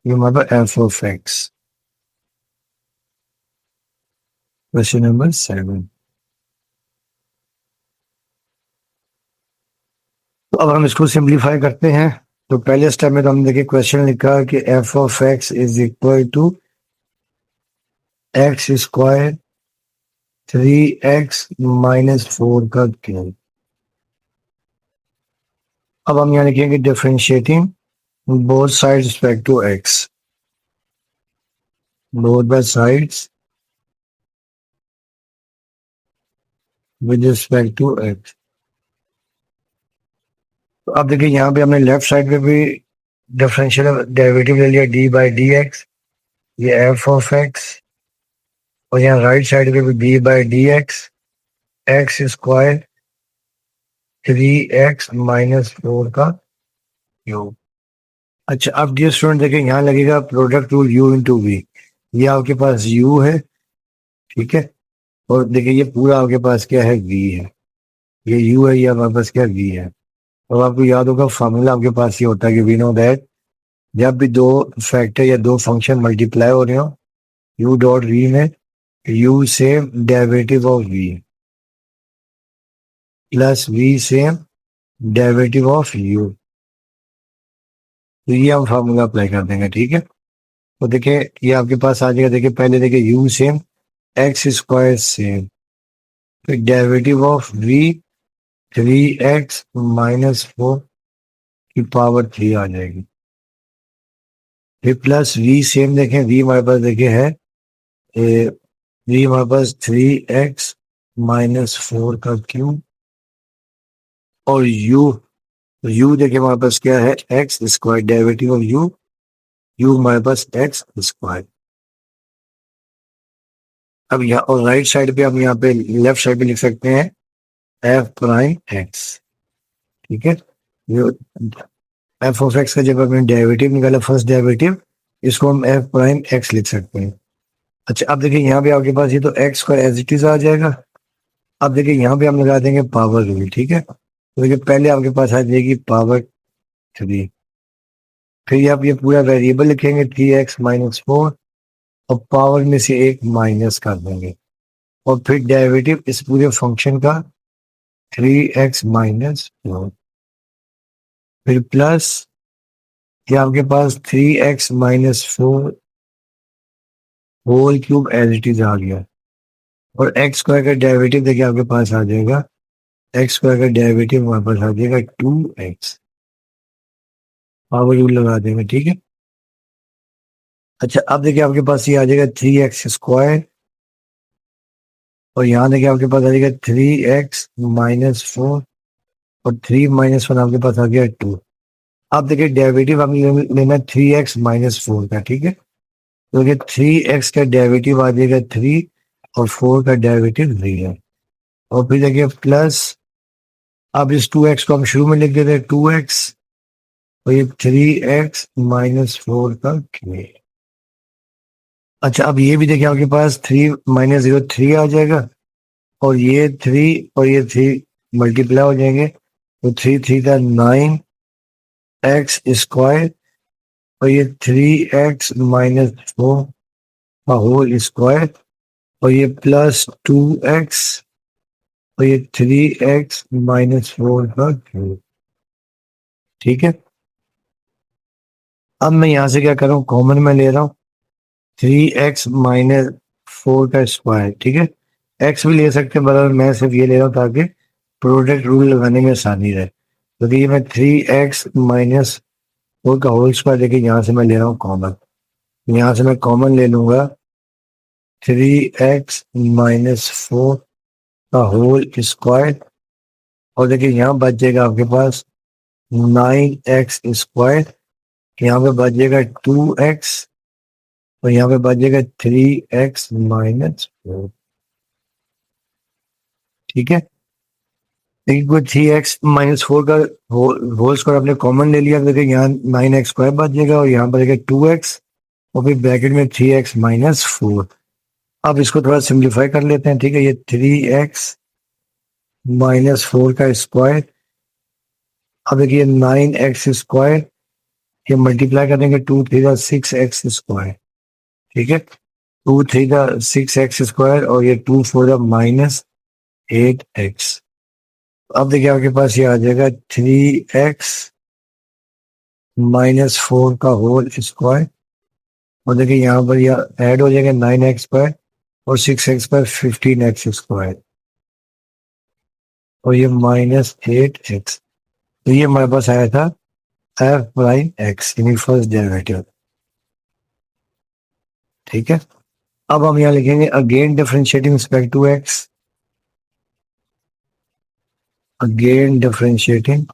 ये हमारा F of x. Question number 7। तो अब हम इसको सिंप्लीफाई करते हैं। तो पहले स्टेप में तो हमने देखिए क्वेश्चन लिखा कि F of x is equal to x square 3x minus 4 का क्यूब। अब हम यहाँ लिखेंगे differentiating both sides respect to x, both by sides with respect to x. तो अब देखिए यहाँ पे हमने लेफ्ट साइड पे भी डिफरेंशियल डेरिवेटिव ले लिया डी बाई डी एक्स, ये एफ ऑफ एक्स, और यहाँ राइट साइड पे भी D by D x square 3x minus 4 का क्यूब। अच्छा, अब डियर स्टूडेंट देखिए यहाँ लगेगा product rule u into v. ये आपके पास u है, ठीक है, और देखिए ये पूरा आपके पास क्या है, v है। ये u है, ये हमारे पास क्या v है। और आपको याद होगा फॉर्मूला आपके पास ये होता है कि वी नो दैट जब भी दो फैक्टर या दो फंक्शन मल्टीप्लाई हो रहे हो u डॉट v में u same derivative of v plus v same derivative of u। तो ये हम फार्मूला अप्लाई कर देंगे। ठीक है, तो देखिए ये आपके पास आ जाएगा। देखिए पहले देखिए u same x square same, फिर derivative of v 3x minus 4 की पावर 3 आ जाएगी। फिर प्लस v सेम देखें, v हमारे पास देखे है v हमारे पास 3x माइनस 4 का क्यूब, और u देखे हमारे पास क्या है, x square derivative of u हमारे पास एक्स स्क्वायर। अब यहाँ और राइट साइड पे हम यहाँ पे लेफ्ट साइड पे लिख सकते हैं एफ प्राइम एक्स। ठीक है, ये एफ ऑफ एक्स का जब हमने डेरिवेटिव निकाला फर्स्ट डेरिवेटिव, इसको हम एफ प्राइम एक्स लिख सकते हैं। अच्छा, अब देखिए यहाँ पे आपके पास ये तो x square as it is आ जाएगा। अब देखिए यहाँ पे हम लगा देंगे पावर रूल। ठीक है, तो देखिए पहले आपके पास आ जाएगी पावर 3, फिर आप ये पूरा वेरिएबल लिखेंगे 3x माइनस 4 और पावर में से एक माइनस कर देंगे, और फिर डेरिवेटिव इस पूरे फंक्शन का 3x माइनस 4, फिर प्लस ये आपके पास 3x minus 4 whole cube as it is आ गया, और एक्स स्क्वायर का डेरिवेटिव देखिए आपके पास आ जाएगा, एक्स स्क्वायर का डेरिवेटिव हमारे पास आ जाएगा 2x, पावर रूल लगा देंगे। ठीक है, अच्छा अब देखिए आपके पास ये आ जाएगा 3x स्क्वायर, और यहाँ देखिए आपके पास आ जाएगा 3x माइनस 4, और 3 माइनस 1 आपके पास आ गया 2। अब देखिए डेरिवेटिव हमें लेना 3x माइनस 4 का। ठीक है, तो देखिए 3x का डेरिवेटिव आ जाएगा 3 और 4 का डेरिवेटिव 3 है, और फिर देखिए प्लस अब इस 2x को हम शुरू में लिख देते हैं 2x, और ये 3x माइनस 4 का क्यूब। अच्छा, अब ये भी देखिए आपके पास 3 माइनस 0 3 आ जाएगा, और ये 3 और ये 3 मल्टीप्लाई हो जाएंगे, तो 3 3 का 9 एक्स स्क्वायर, और ये 3x माइनस 4 का होल स्क्वायर, और ये प्लस 2x, और ये 3x माइनस 4 का क्यूब। ठीक है, अब मैं यहां से क्या कर रहा हूं, कॉमन में ले रहा हूं 3x माइनस 4 का स्क्वायर। ठीक है, x भी ले सकते हैं, बराबर मैं सिर्फ ये ले रहा हूं ताकि प्रोडक्ट रूल लगाने में आसानी रहे। तो देखिए मैं 3x माइनस 4 का होल स्क्वायर देखिए यहाँ से मैं ले रहा हूँ कॉमन, यहाँ से मैं कॉमन ले लूंगा 3x माइनस 4 का होल स्क्वायर, और देखिए यहाँ बच जाएगा आपके पास 9x स्क्वायर, यहाँ पे बच जाएगा 2x, और यहाँ पे बच जाएगा 3x माइनस 4। ठीक है। लेकिन कोई 3x-4 का होल स्क्वायर आपने कॉमन ले लिया, देखिए यहाँ 9x² बच जाएगा और यहाँ पर 2x और फिर ब्रैकेट में 3x-4। अब इसको थोड़ा सिंप्लीफाई कर लेते हैं, ठीक है। ये 3x-4 का स्क्वायर, अब देखिए 9x², ये मल्टीप्लाई करेंगे 2 3 6x², ठीक है। 2 3 6x² और ये 2 4 -8x। अब देखिए आपके पास ये आ जाएगा 3x-4 का होल स्क्वायर, और देखिए यहाँ पर यह ऐड हो जाएगा 9x² और 6x² 15x², और ये -8x। तो ये हमारे पास आया था f'(x) यानी फर्स्ट डेरिवेटिव, ठीक है। अब हम यहाँ लिखेंगे again differentiating respect to x, again differentiating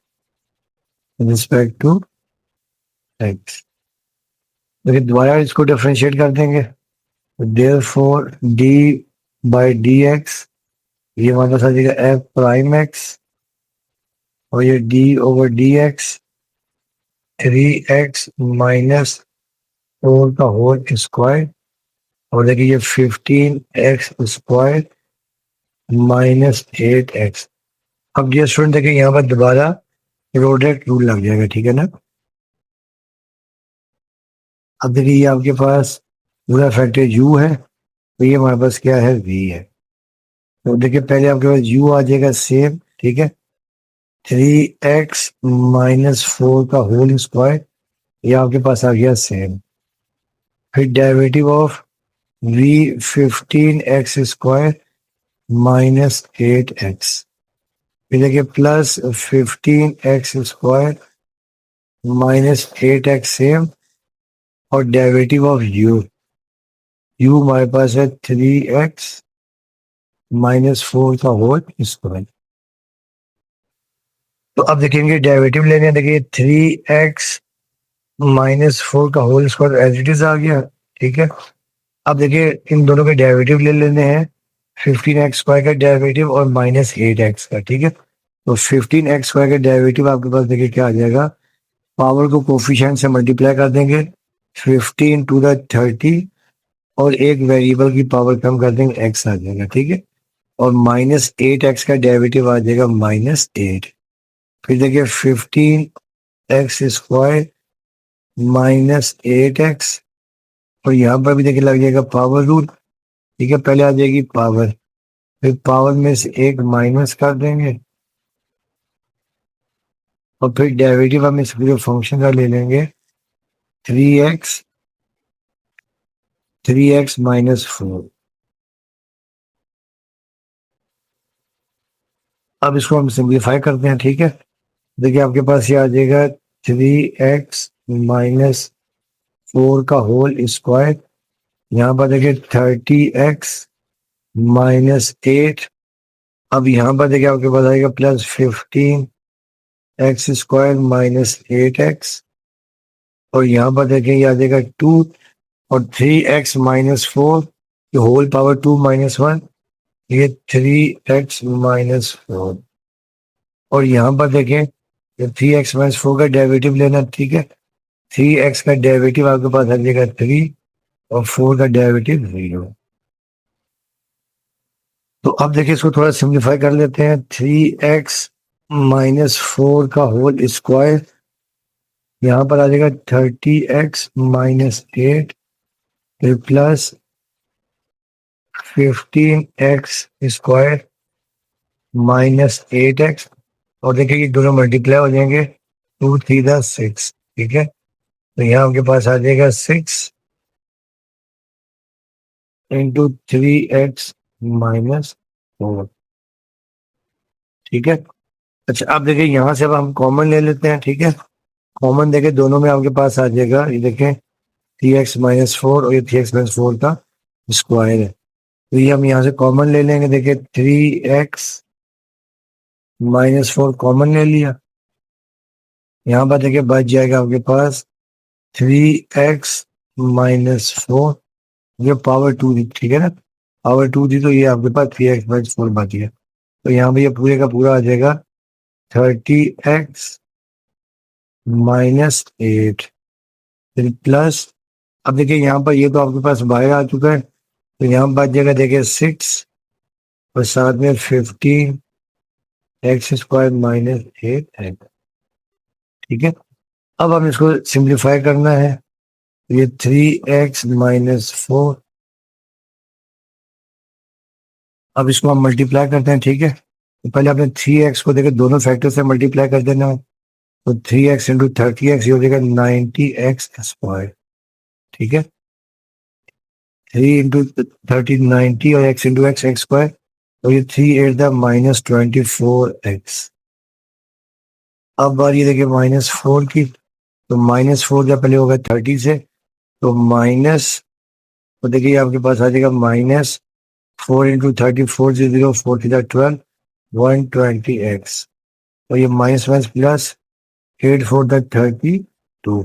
respect to x। देखिए दोबारा इसको डिफरेंशिएट कर देंगे, देयरफॉर d/dx, ये हमारे पास आ जाएगा f'(x) और ये d/dx 3x-4 का होल स्क्वायर, और देखिए ये 15x² -8x। अब ये स्टूडेंट देखिए यहाँ पर दोबारा प्रोडक्ट रूल लग जाएगा, ठीक है ना। अब देखिए ये आपके पास पूरा फैक्टर u है, तो ये हमारे पास क्या है, v है। तो देखिए पहले आपके पास u आ जाएगा सेम, ठीक है। 3x-4 का होल स्क्वायर, ये आपके पास आ गया सेम। फिर derivative of v 15x² -8x, फिर देखिए प्लस 15x² -8x सेम, और डेरिवेटिव ऑफ u हमारे पास है 3x-4 का होल स्क्वायर। तो अब देखेंगे डेरिवेटिव लेने हैं, देखिए 3x-4 का whole square as it is आ गया, ठीक है। अब देखिए इन दोनों के डेरिवेटिव ले लेने हैं, 15x² का डेरिवेटिव और -8x का, ठीक है। तो 15x² का डेरिवेटिव आपके पास देखिए क्या आ जाएगा, पावर को कोफिशिएंट से मल्टीप्लाई कर देंगे 15 टू द 30 और एक वेरिएबल की पावर कम कर देंगे, x आ जाएगा, ठीक है। और -8x का डेरिवेटिव आ जाएगा -8। फिर देखिए 15x² -8x, और यहाँ पर भी देखिए लग जाएगा पावर रूल, ठीक है। पहले आ जाएगी पावर, फिर पावर में से एक माइनस कर देंगे, और फिर डेरिवेटिव हम इस पूरे फंक्शन का ले लेंगे 3x -4। अब इसको हम सिंप्लीफाई करते हैं, ठीक है। देखिए आपके पास ये आ जाएगा 3x-4 का होल स्क्वायर, यहाँ पर देखिए 30x -8। अब यहाँ पर देखिए आपके पास आएगा प्लस 15x² -8x, और यहाँ पर देखें ये आ जाएगा 2, और 3x-4 होल पावर 2 -1, ये 3x-4। और यहाँ पर देखें 3x-4 का डेरिवेटिव लेना, ठीक है। 3x का डेरिवेटिव आपके पास आ जाएगा 3 और 4 का डेरिवेटिव 0। तो अब देखिए इसको थोड़ा सिंप्लीफाई कर लेते हैं, 3x-4 का होल स्क्वायर, यहाँ पर आ जाएगा 30x-8 फिर प्लस 15x² -8x, और देखिए ये दोनों मल्टीप्लाई हो जाएंगे 2 3 6, ठीक है। तो यहाँ आपके पास आ जाएगा 6 × 3x-4, ठीक है। अच्छा अब देखिए यहाँ से अब हम कॉमन ले लेते हैं, ठीक है। कॉमन देखे दोनों में आपके पास आ जाएगा, ये देखें 3x-4 और ये 3x-4 का स्क्वायर है, तो ये हम यहाँ से कॉमन ले लेंगे। देखिए 3x-4 कॉमन ले लिया, यहाँ पर देखिए बच जाएगा आपके पास 3x-4, ये पावर 2 थी, ठीक है ना, पावर 2 थी, तो ये आपके पास 3x/4 बच गया। तो यहाँ पे ये पूरे का पूरा आ जाएगा 30x -8 फिर प्लस, अब देखिए यहाँ पर ये तो आपके पास बाहर आ चुका है, तो यहाँ बच जाएगा देखिए 6 और साथ में 15x² -8x। ठीक है, अब हम इसको सिंप्लीफाई करना है, ये 3x -4, अब इसको हम मल्टीप्लाई करते हैं। ठीक है, तो पहले आपने 3x को देखिए दोनों फैक्टर से मल्टीप्लाई कर देना है, तो 3x इंटू 30x ये हो जाएगा 90x²। ठीक है, 3 इंटू 30 90 और x इंटू x² तो ये 3 8 द -24x। अब बारी देखिए -4 की, तो -4 जब पहले होगा 30 से, तो माइनस, तो देखिए आपके पास आ जाएगा -4 इंटू 30 4 0 4 12 120x, तो ये माइनस माइनस प्लस 8 4 32।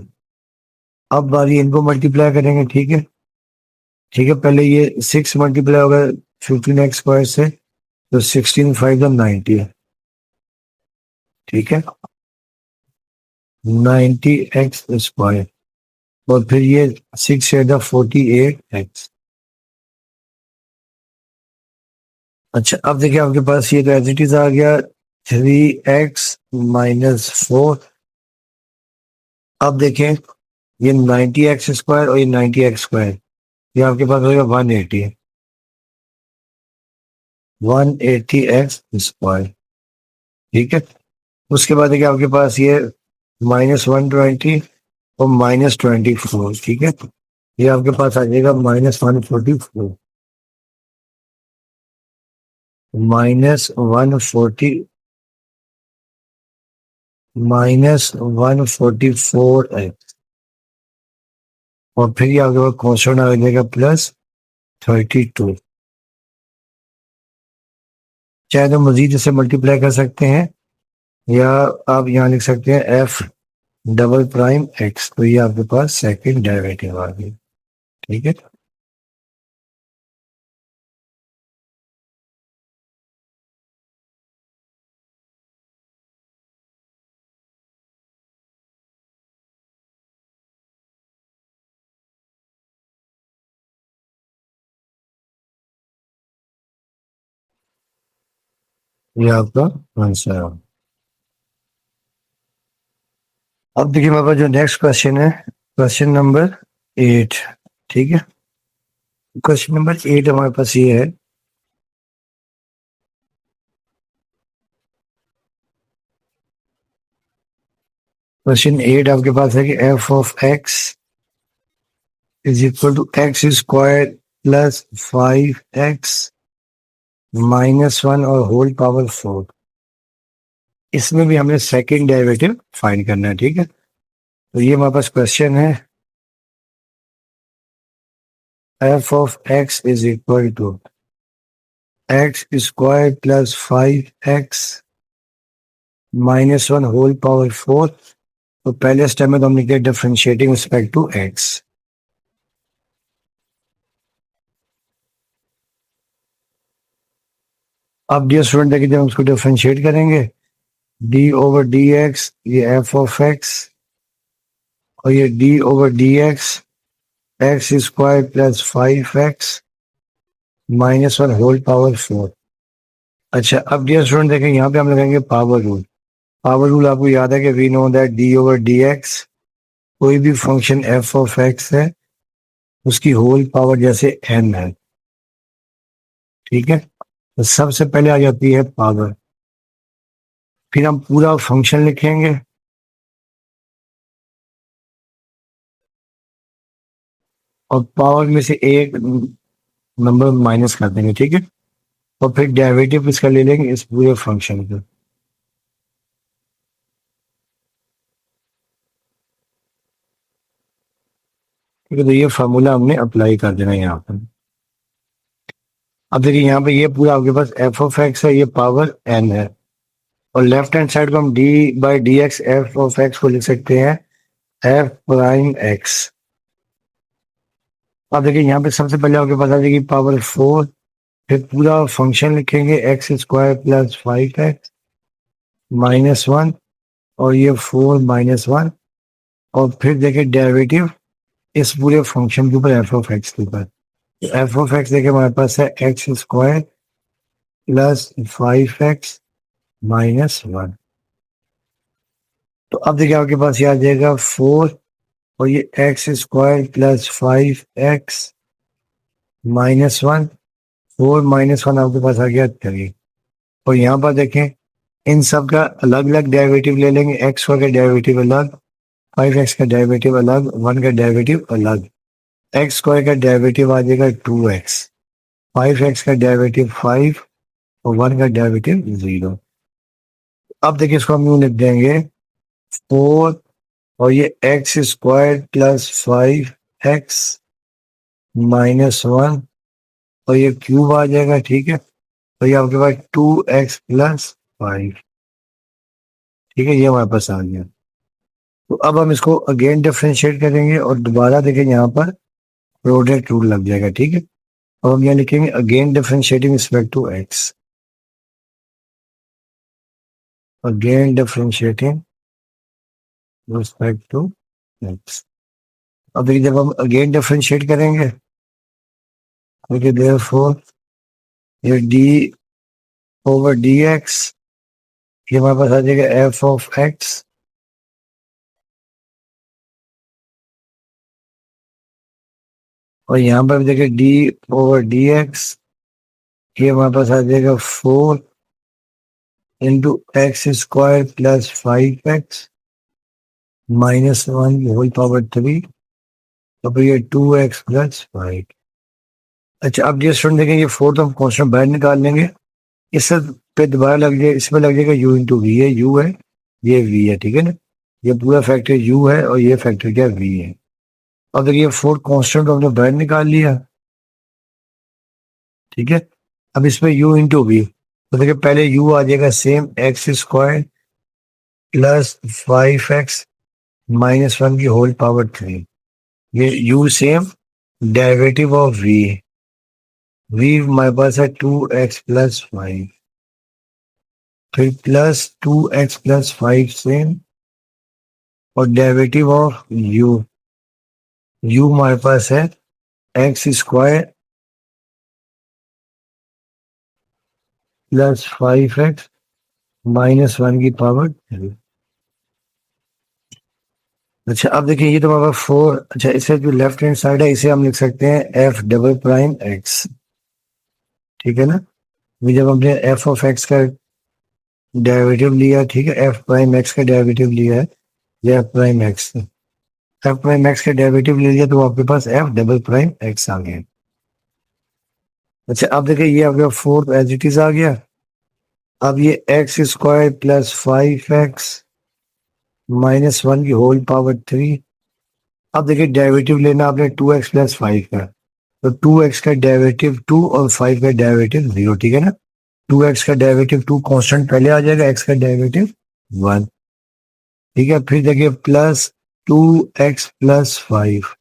अब बारी इनको मल्टीप्लाई करेंगे। ठीक है, ठीक है, पहले ये 6 मल्टीप्लाई होगा 15x² से, तो 16 5 90। ठीक है, 90x², और फिर ये 6 8 48x। अच्छा, अब देखिए आपके पास ये तो एज इट इज आ गया 3x -4। अब देखें ये 90x² और ये 90x², ये आपके पास होगा 180x²। ठीक है, उसके बाद देखिए आपके पास ये -120 और -24। ठीक है, ये आपके पास आ जाएगा -144 -140 -144x, और फिर ये आपके पास कॉन्स्टेंट आ जाएगा +32। चाहे तो मजीद इसे मल्टीप्लाई कर सकते हैं, या आप यहाँ लिख सकते हैं f∬x, तो ये आपके पास सेकंड डेरिवेटिव आ गई। ठीक है, ये आपका आंसर है। अब देखिए हमारे पास जो नेक्स्ट क्वेश्चन है, क्वेश्चन नंबर 8। ठीक है, क्वेश्चन नंबर 8 हमारे पास ये है, क्वेश्चन 8 आपके पास है कि f(x) is equal to x² + 5x -1 और होल पावर 4। इसमें भी हमने सेकंड डेरिवेटिव फाइंड करना है। ठीक है, तो ये हमारे पास क्वेश्चन है, f(x) is equal to x² + 5x -1 whole power 4। तो पहले स्टेप में तो हम लिखते हैं डिफरेंशिएटिंग रिस्पेक्ट टू x। अब डियर स्टूडेंट देखिए, जब हम उसको डिफरेंशिएट करेंगे, d/dx ये f(x) और ये d/dx x² + 5x -1 whole power 4। अच्छा, अब डियर स्टूडेंट देखें, यहाँ पे हम लगाएंगे पावर रूल। पावर रूल आपको याद है कि वी नो दैट d/dx, कोई भी फंक्शन f(x) है उसकी होल पावर जैसे n है। ठीक है, तो सबसे पहले आ जाती है पावर, फिर हम पूरा फंक्शन लिखेंगे, और पावर में से एक नंबर माइनस कर देंगे। ठीक है, और फिर डेरिवेटिव इसका ले लेंगे इस पूरे फंक्शन का। ठीक है, तो ये फार्मूला हमने अप्लाई कर देना है यहाँ पर। अब देखिए यहाँ पे ये पूरा आपके पास f(x) है, ये पावर n है, और लेफ्ट हैंड साइड को हम d/dx f(x) को लिख सकते हैं f'(x). अब देखिए यहाँ पे सबसे पहले आपके पास आ जाएगी पावर 4, फिर पूरा फंक्शन लिखेंगे x square plus 5x minus 1 और ये 4 माइनस 1 और फिर देखें डेरिवेटिव इस पूरे फंक्शन के ऊपर एफ ऑफ एक्स के ऊपर। एफ ऑफ एक्स देखें हमारे पास है x square plus 5x minus 1। तो अब देखिए आपके पास ये आ जाएगा 4 और ये x square plus 5x minus 1, 4 minus 1 आपके पास आ गया 3। और यहाँ पर देखें इन सब का अलग अलग डेरिवेटिव ले लेंगे, एक्स का डेरिवेटिव अलग, 5x का डेरिवेटिव अलग, 1 का डेरिवेटिव अलग। एक्स स्क्वायर का डेरिवेटिव आ जाएगा 2x, 5x का डेरिवेटिव 5 और 1 का डेरिवेटिव 0। अब देखिए इसको हम यूं लिख देंगे 4 और ये x square plus 5x minus 1 और ये क्यूब आ जाएगा, ठीक है। तो ये आपके पास 2x प्लस 5, ठीक है, ये हमारे पास आ गया। तो अब हम इसको अगेन डिफरेंशिएट करेंगे और दोबारा देखें यहाँ पर प्रोडक्ट रूल लग जाएगा, ठीक है। और हम यहाँ लिखेंगे again differentiating respect to x, again differentiating respect to x. अब देखिए जब हम अगेन डिफरेंशिएट करेंगे देखिए देयरफॉर ये डी ओवर डी एक्स, ये हमारे पास आ जाएगा एफ ऑफ एक्स और यहाँ पर देखिए डी ओवर डी एक्स, ये हमारे पास आ जाएगा 4 into x square plus 5x minus 1 whole power 3, तो फिर ये 2x प्लस 5। अच्छा अब ये स्टूडेंट देखें ये 4 तो हम कॉन्स्टेंट बाहर निकाल लेंगे, इससे पे दोबारा लग जाए, इसमें लग जाएगा u इंटू वी है, u है ये v है, ठीक है ना। ये पूरा फैक्टर u है और ये फैक्टर क्या v है। अब देखिए 4 कॉन्स्टेंट हमने बाहर निकाल लिया, ठीक है। अब इसमें u इंटू वी, तो देखिए पहले u आ जाएगा same x square plus 5x minus 1 की होल पावर 3, ये u same derivative of v, v हमारे पास है 2x प्लस 5, फिर प्लस 2x प्लस 5 सेम और डेरिवेटिव ऑफ u, u हमारे पास है x square plus 5x minus 1 की पावर 3। अच्छा अब देखिए ये तो हमारे पास 4, अच्छा इसे जो लेफ्ट हैंड साइड है इसे हम लिख सकते हैं एफ डबल प्राइम एक्स, ठीक है ना। अभी जब हमने एफ ऑफ एक्स का डेरिवेटिव लिया, ठीक है, एफ प्राइम एक्स का डेरिवेटिव लिया है, ये f prime X, F prime x का डेरिवेटिव ले लिया तो आपके पास एफ डबल प्राइम एक्स आ गया। अच्छा अब देखिए ये आपका 4 एज इट इज आ गया। अब ये x square plus 5x minus 1 की होल पावर 3। अब देखिए डेरिवेटिव लेना आपने 2x प्लस 5 का, तो 2x का डेरिवेटिव 2 और 5 का डेरिवेटिव 0, ठीक है ना। 2x का डेरिवेटिव 2 कांस्टेंट पहले आ जाएगा, x का डेरिवेटिव 1, ठीक है। फिर देखिए प्लस 2x प्लस 5,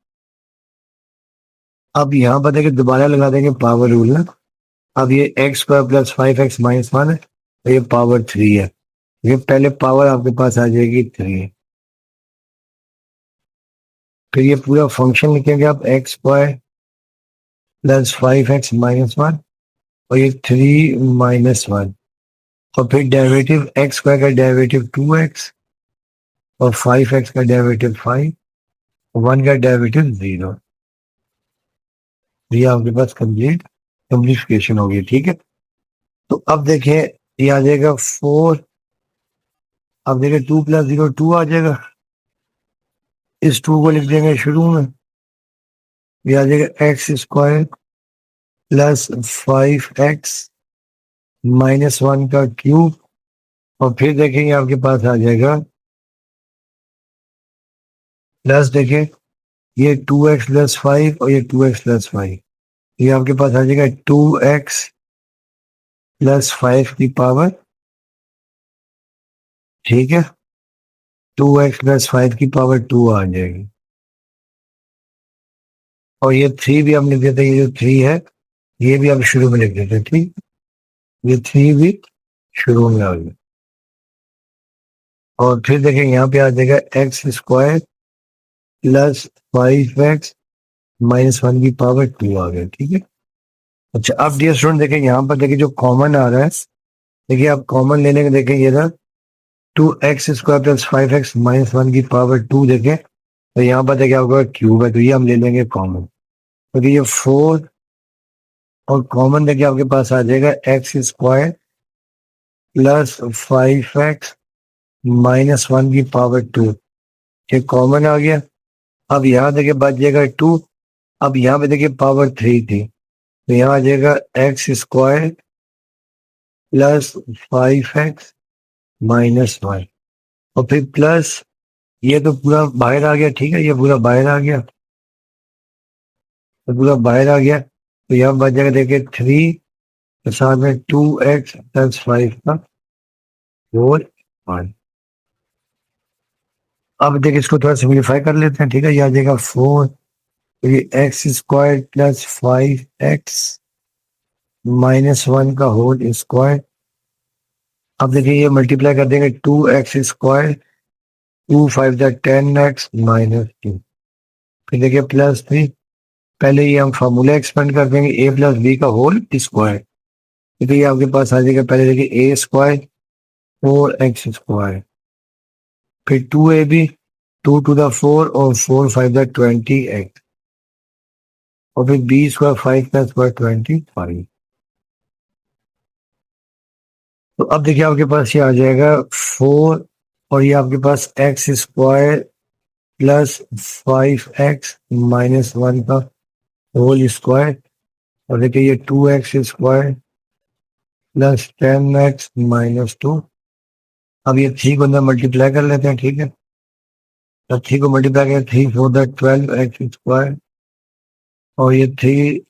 अब यहाँ पर देखिए दोबारा लगा देंगे पावर रूल ना। अब ये x square plus 5x minus 1 है तो ये पावर 3 है, ये पहले पावर आपके पास आ जाएगी 3, फिर ये पूरा फंक्शन लिखेंगे आप x square plus 5x minus 1 और ये 3 माइनस 1 और फिर डेरिवेटिव एक्स स्क्वायर का डेरिवेटिव 2x और 5x का डेरिवेटिव 5, 1 का डेरिवेटिव 0। ये आपके पास कंप्लीट सिंप्लीफिकेशन हो गई, ठीक है। तो अब देखिए ये आ जाएगा 4, अब देखिए 2 प्लस 0 2 आ जाएगा, इस 2 को लिख देंगे शुरू में, ये आ जाएगा x square plus 5x minus 1 का क्यूब और फिर देखेंगे आपके पास आ जाएगा प्लस, देखिए ये 2x प्लस 5 और ये 2x प्लस 5, ये आपके पास आ जाएगा 2x प्लस 5 की पावर, ठीक है, 2x प्लस 5 की पावर 2 आ जाएगी। और ये 3 भी हम लिख देते हैं, ये जो 3 है ये भी आप शुरू में लिख देते हैं, ठीक। ये 3 भी शुरू में आ गया, और फिर देखें यहाँ पे आ जाएगा x square plus 5x minus 1 की पावर 2 आ गया, ठीक है। अच्छा, अब डियर स्टूडेंट देखें यहाँ पर, देखिए जो कॉमन आ रहा है, देखिए आप कॉमन लेने के देखें ये था 2x square plus 5x minus 1 की पावर 2, देखें तो यहाँ पर देखिए आपका क्यूब है, तो ये हम ले लेंगे कॉमन, तो ये 4 और कॉमन देखिए आपके पास आ जाएगा x square plus 5x minus 1 की पावर 2, ये कॉमन आ गया। अब यहाँ देखिए बच जाएगा 2, अब यहाँ पे देखिए पावर 3 थी, तो यहाँ आ जाएगा x square plus 5x minus 1, और फिर प्लस ये तो पूरा बाहर आ गया, ठीक है, ये पूरा बाहर आ गया, तो पूरा बाहर आ गया, तो यहाँ बच जाएगा देखिए 3 के साथ में 2x प्लस 5 का होल 1। अब देखिए इसको थोड़ा सिंप्लीफाई कर लेते हैं, ठीक है, ये आ जाएगा 4, तो ये x square plus 5x minus 1 का होल स्क्वायर। अब देखिए ये मल्टीप्लाई कर देंगे 2x स्क्वायर, 2 5 जा 10x माइनस 2, फिर देखिए प्लस 3, पहले ये हम फार्मूला एक्सपेंड कर देंगे a प्लस बी का होल स्क्वायर, तो ये आपके पास आ जाएगा, पहले देखिए a स्क्वायर 4x स्क्वायर, फिर 2ab 2 टू द 4 और 4 5 द 20x, और फिर b स्क्वायर 5 का स्क्वायर 25। तो अब देखिए आपके पास ये आ जाएगा 4, और ये आपके पास x square plus 5x minus 1 का होल स्क्वायर, और देखिए ये 2x square plus 10x minus 2। अब ये 3 को अंदर मल्टीप्लाई कर लेते हैं, ठीक है, तो 3 को मल्टीप्लाई करें 3 4 द 12x स्क्वायर, और ये 3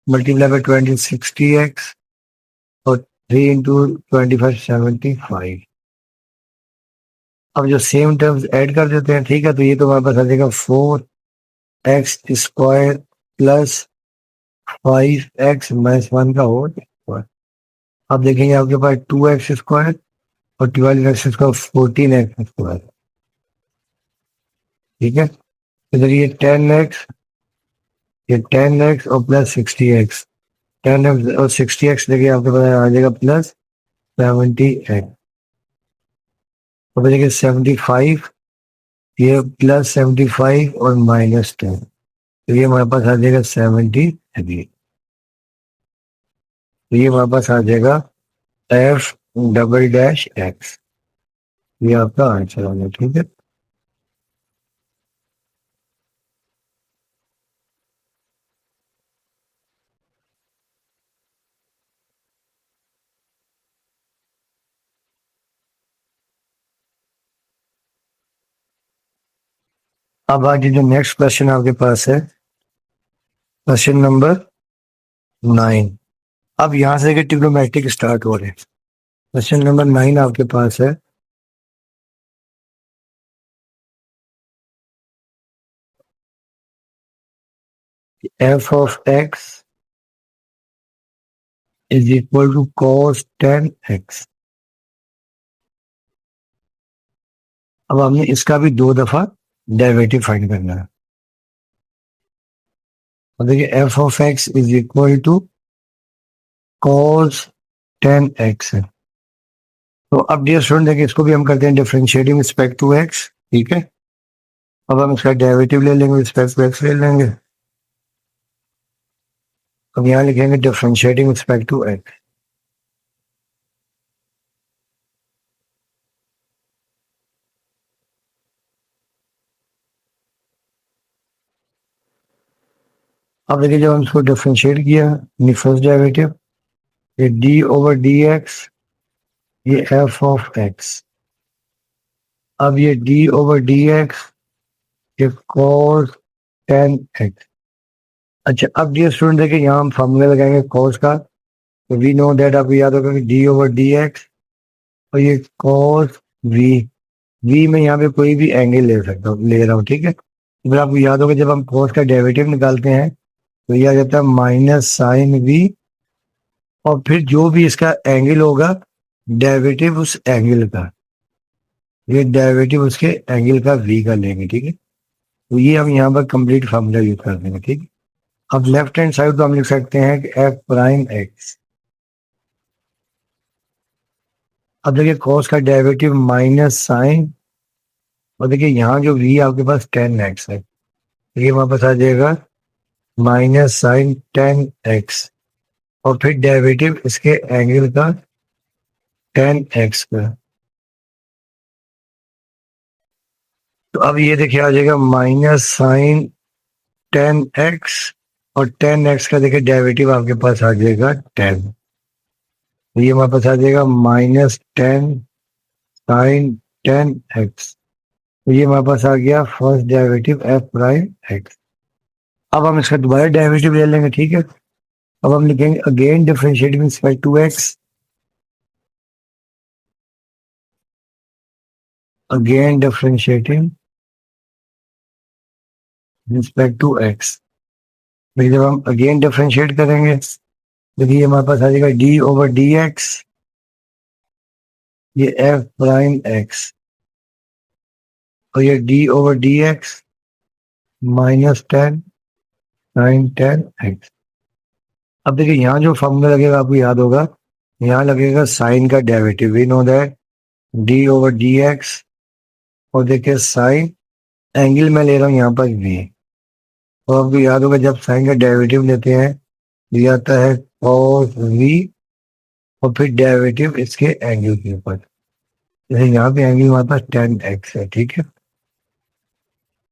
मल्टीप्लाई बाय 20 60x, और 3 इंटू 25 75। अब जो सेम टर्म्स ऐड कर देते हैं, ठीक है, तो ये तो हमारे पास आ जाएगा 4x square plus 5x minus 1 का होल स्क्वायर। अब देखेंगे आपके पास 2x स्क्वायर और 12x स्क्वायर 14x स्क्वायर, ठीक है, इधर ये 10x, ये 10x और प्लस 60x, 10x और 60x देखिए आपके पास आ जाएगा प्लस 70x, और फिर देखिए 75, ये प्लस 75 और माइनस 10, तो ये हमारे पास आ जाएगा 73, तो ये हमारे पास आ जाएगा f डबल डैश x, ये आपका आंसर आ गया, ठीक है। अब आज जो नेक्स्ट क्वेश्चन आपके पास है, क्वेश्चन नंबर 9। अब यहां से ट्रिग्नोमेट्रिक स्टार्ट हो रहे हैं। क्वेश्चन नंबर 9 आपके पास है, f of x is equal to cos 10x। अब हमने इसका भी 2 दफा डेरिवेटिव फाइंड करना है, और देखिए f of x is equal to cos 10x है। तो अब डियर स्टूडेंट देखिए इसको भी हम करते हैं डिफरेंशिएटिंग रिस्पेक्ट टू x, ठीक है। अब हम इसका डेरिवेटिव ले लेंगे, रिस्पेक्ट टू x ले लेंगे, अब यहाँ लिखेंगे डिफरेंशिएटिंग रिस्पेक्ट टू x। अब देखिए जब हम इसको डिफरेंशिएट किया, फर्स्ट डेरिवेटिव ये d ओवर dx, ये f ऑफ x, अब ये d ओवर dx, ये cos 10x। अच्छा, अब डियर स्टूडेंट देखिए यहाँ हम फार्मूला लगाएंगे cos का, तो वी नो दैट, आपको याद होगा कि d ओवर dx, और ये cos v में यहाँ पे कोई भी एंगल ले सकता हूँ, ले रहा हूँ, ठीक है। फिर आपको याद होगा जब हम cos का डेरिवेटिव निकालते हैं तो ये आ जाता है माइनस साइन वी, और फिर जो भी इसका एंगल होगा डेरिवेटिव उस एंगल का, ये डेरिवेटिव उसके एंगल का वी का लेंगे, ठीक है। तो ये हम यहाँ पर कंप्लीट फार्मूला यूज कर देंगे, ठीक है। अब लेफ्ट हैंड साइड तो हम लिख सकते हैं कि एफ प्राइम एक्स। अब देखिए कॉस का डेरिवेटिव माइनस साइन, और देखिए यहाँ जो वी आपके पास टेन एक्स है, तो ये वापस आ जाएगा माइनस साइन टेन एक्स, और फिर डेरिवेटिव इसके एंगल का टेन एक्स का। तो अब ये देखिए आ जाएगा माइनस साइन टेन एक्स, और टेन एक्स का देखिए डेरिवेटिव आपके पास आ जाएगा टेन, तो ये हमारे पास आ जाएगा minus ten sine ten x. तो ये हमारे पास आ गया first derivative f prime x. अब हम इसका दोबारा डेरिवेटिव ले लेंगे, ठीक है। अब हम लिखेंगे again differentiating with respect to x, again differentiating respect to x. फिर जब हम अगेन डिफरेंशिएट करेंगे, देखिए हमारे पास आ जाएगा डी ओवर डी एक्स, ये एफ प्राइम एक्स, और ये d over D x minus ten sine ten x. अब देखिए यहाँ जो फॉर्मूला लगेगा आपको याद होगा, यहाँ लगेगा साइन का derivative, we know that d over D x, और देखिए साइन एंगल में ले रहा हूँ यहाँ पर वी, और आपको याद होगा जब साइन का डेरिवेटिव लेते हैं दिया आता है cos वी, और फिर डेरिवेटिव इसके एंगल के ऊपर, जैसे यहाँ पे एंगल हमारे पास टेन एक्स है, ठीक है।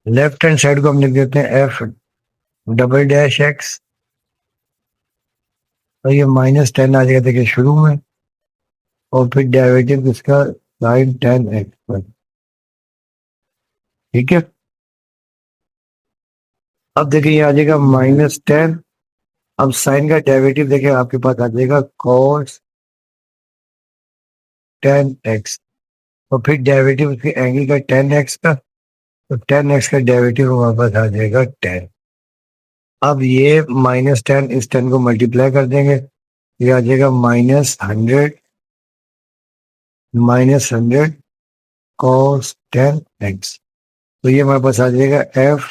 लेफ्ट हैंड साइड को हम लिख देते हैं एफ डबल डैश एक्स, और ये माइनस टेन आ जाएगा देखिए शुरू में, और फिर डेरिवेटिव इसका साइन टेन एक्स पर, ठीक है। अब देखिए ये आ जाएगा माइनस टेन, अब साइन का डेरिवेटिव देखिए आपके पास आ जाएगा cos टेन एक्स, और फिर डेरिवेटिव इसके एंगल का टेन एक्स का, तो टेन एक्स का डेरिवेटिव हमारे पास आ जाएगा टेन। अब ये माइनस टेन इस टेन को मल्टीप्लाई कर देंगे, ये आ जाएगा minus hundred cos tan x, तो ये हमारे पास आ जाएगा एफ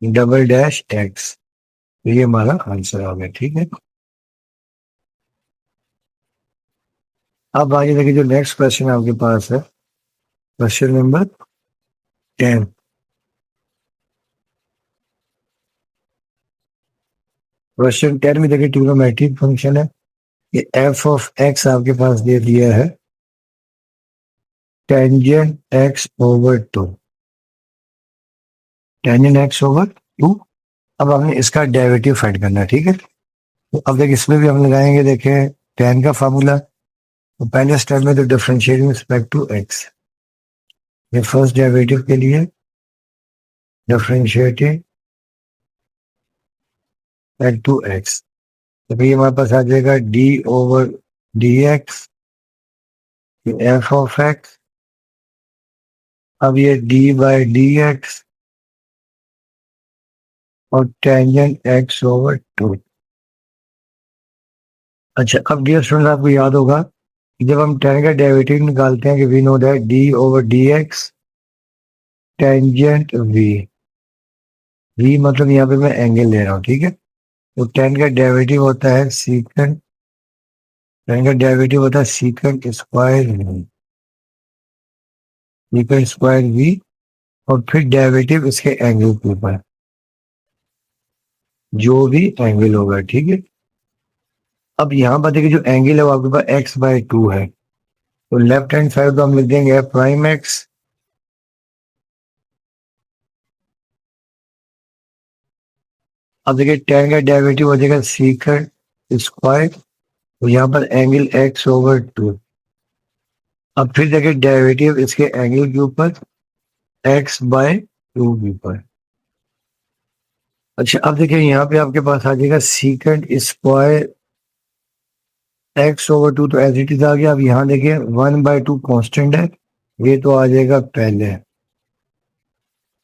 डबल डैश एक्स। तो ये हमारा आंसर आ गया, ठीक है। अब आगे देखिए जो नेक्स्ट क्वेश्चन आपके पास है, क्वेश्चन नंबर 10। क्वेश्चन 10 में देखिए ट्रिग्नोमेट्रिक फंक्शन है, ये एफ ऑफ एक्स आपके पास दे दिया है tangent x over two, tangent x over two. अब हमने इसका डेरिवेटिव फाइंड करना है, ठीक है। तो अब देखिए इसमें भी हम लगाएंगे, देखिए टेन का फार्मूला, तो पहले स्टेप में तो डिफरेंशिएटिंग रिस्पेक्ट टू एक्स, ये फर्स्ट डेरिवेटिव के लिए डिफरेंशिएटिंग रिस्पेक्ट टू एक्स, तो ये हमारे पास आ जाएगा d over D x, F of x, अब ये डी बाई डी एक्स और टेंजेंट एक्स ओवर टू। अच्छा अब डियर स्टूडेंट आपको याद होगा कि जब हम टेन का डेरिवेटिव निकालते हैं कि we know that d over D x tangent v, v मतलब यहाँ पे मैं एंगल ले रहा हूँ, ठीक है। तो टेन का डेरिवेटिव होता है सीकेंट, टेन का डेरिवेटिव होता है secant square v, secant square v, और फिर डेरिवेटिव इसके एंगल के ऊपर, जो भी एंगल होगा, ठीक है। अब यहाँ पर देखिए जो एंगल है वो आपके पास एक्स बाई टू है, तो लेफ्ट हैंड साइड तो हम लिख देंगे एफ प्राइम एक्स, अब देखिए टेन का डेरिवेटिव हो जाएगा सीकेंट स्क्वायर, तो यहाँ पर एंगल एक्स ओवर टू, अब फिर देखिए डेरिवेटिव इसके एंगल के ऊपर एक्स बाय टू के ऊपर। अच्छा अब देखिए यहाँ पे आपके पास आ जाएगा secant square x over two, तो एज इट इज आ गया। अब यहाँ देखिए वन बाय टू कॉन्स्टेंट है, ये तो आ जाएगा पहले,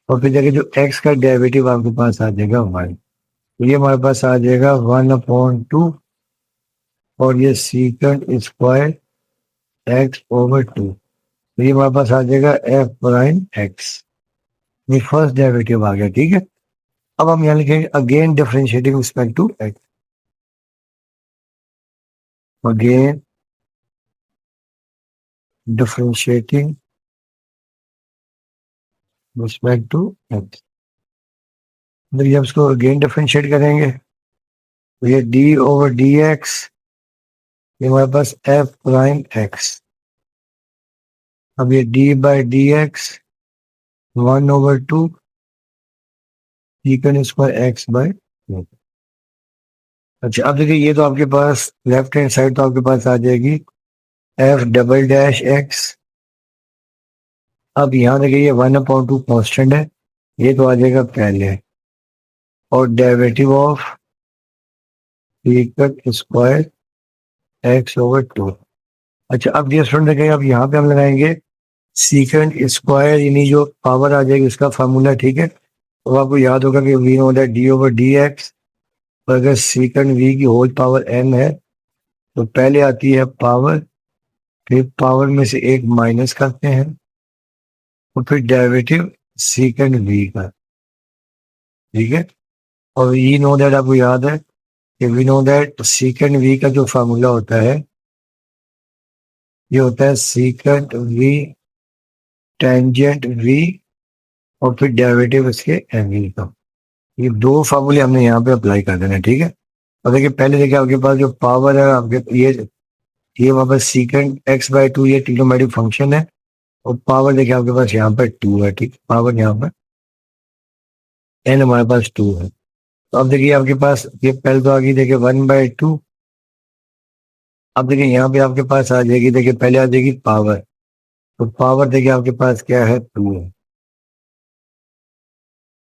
और फिर देखिए जो एक्स का डेरिवेटिव आपके पास आ जाएगा वन। तो ये हमारे पास आ जाएगा 1/2 और ये सीकेंट स्क्वायर x/2। तो ये हमारे पास आ जाएगा एफ प्राइम एक्स। ये फर्स्ट डेरिवेटिव आ गया, ठीक है। अब हम यहाँ लिखेंगे again differentiating respect to x, again differentiating respect to x. मतलब जब इसको अगेन डिफरेंशिएट करेंगे तो ये d/dx, ये हमारे पास एफ प्राइम एक्स। अब ये d/dx 1/2 सीकेंट स्क्वायर x/2। अच्छा, अब देखिए ये तो आपके पास लेफ्ट हैंड साइड तो आपके पास आ जाएगी f डबल डैश एक्स। अब यहाँ देखिए ये 1/2 कॉन्स्टेंट है, ये तो आ जाएगा पहले, और derivative of secant square x/2। अच्छा, अब ये स्टूडेंट देखिए, अब यहाँ पे हम लगाएंगे सीकेंट स्क्वायर, यानी जो पावर आ जाएगी उसका फार्मूला, ठीक है। तो आपको याद होगा कि वी होता है d/dx, और अगर सीकेंट v की होल पावर n है तो पहले आती है पावर, फिर पावर में से एक माइनस करते हैं, और फिर डेरिवेटिव सीकेंट v का, ठीक है। और वी नो दैट, आपको याद है कि we know that secant v का जो फार्मूला होता है ये होता है सीकेंट v टेंजेंट v और फिर डेरिवेटिव इसके एंगल का। ये दो फार्मूले हमने यहाँ पे अप्लाई कर देना, ठीक है। और देखिए पहले देखिए आपके पास जो पावर है आपके ये वहां पर सीकेंट x/2 ये ट्रिग्नोमेट्रिक फंक्शन है, और पावर देखिए आपके पास यहाँ पर 2 है, ठीक। पावर यहाँ पर n हमारे पास 2 है। तो अब देखिए आपके पास ये पहले तो आ गई देखिए 1/2। अब देखिए यहाँ पे आपके पास आ जाएगी, देखिए पहले आ जाएगी पावर, तो पावर देखिए आपके पास क्या है, 2 है।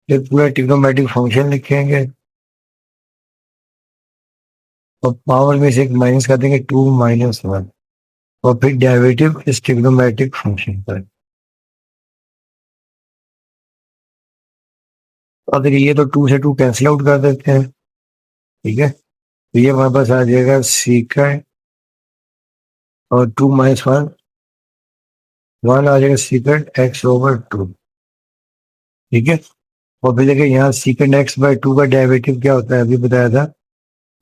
फिर पूरा ट्रिग्नोमेट्रिक फंक्शन लिखेंगे, और पावर में से एक माइनस कर देंगे, 2 - 1, और फिर डेरिवेटिव इस ट्रिग्नोमेट्रिक फंक्शन पर। अब देखिए ये तो 2 से 2 कैंसिल आउट कर देते हैं, ठीक है। तो ये हमारे पास आ जाएगा सीकेंट, और 2 - 1 1 आ जाएगा सीकेंट x/2, ठीक है। और फिर देखिए यहाँ सीकेंट x/2 का डेरिवेटिव क्या होता है, अभी बताया था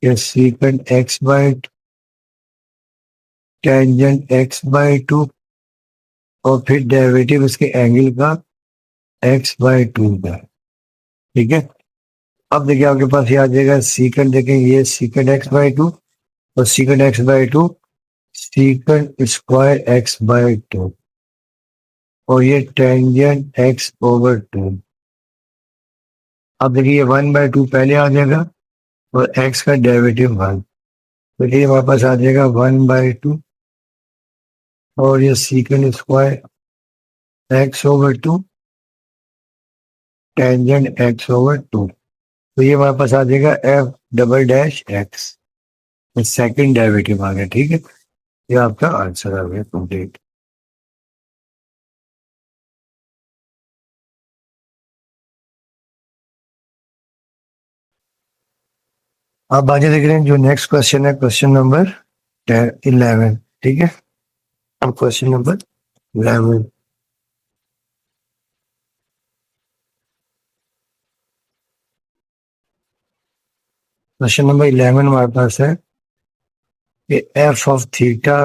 कि सीकेंट x/2 टेंजेंट x/2, और फिर डेरिवेटिव इसके एंगल का x/2 का, ठीक है। अब देखिए आपके पास ये आ जाएगा सीकेंट, देखें ये सीकेंट x/2 और secant x/2 secant square x/2, और ये टेंजेंट x/2। अब देखिए ये 1/2 पहले आ जाएगा, और x का डेरिवेटिव 1, तो ये हमारे पास आ जाएगा 1/2, और ये secant square x/2 tangent x/2। तो ये हमारे पास आ जाएगा f double dash x, second derivative आ गया, ठीक है। ये आपका आंसर आ गया कंप्लीट। अब आगे देख रहे हैं जो नेक्स्ट क्वेश्चन है, क्वेश्चन नंबर 11, ठीक है। अब क्वेश्चन नंबर 11, क्वेश्चन नंबर 11 हमारे पास है कि F of theta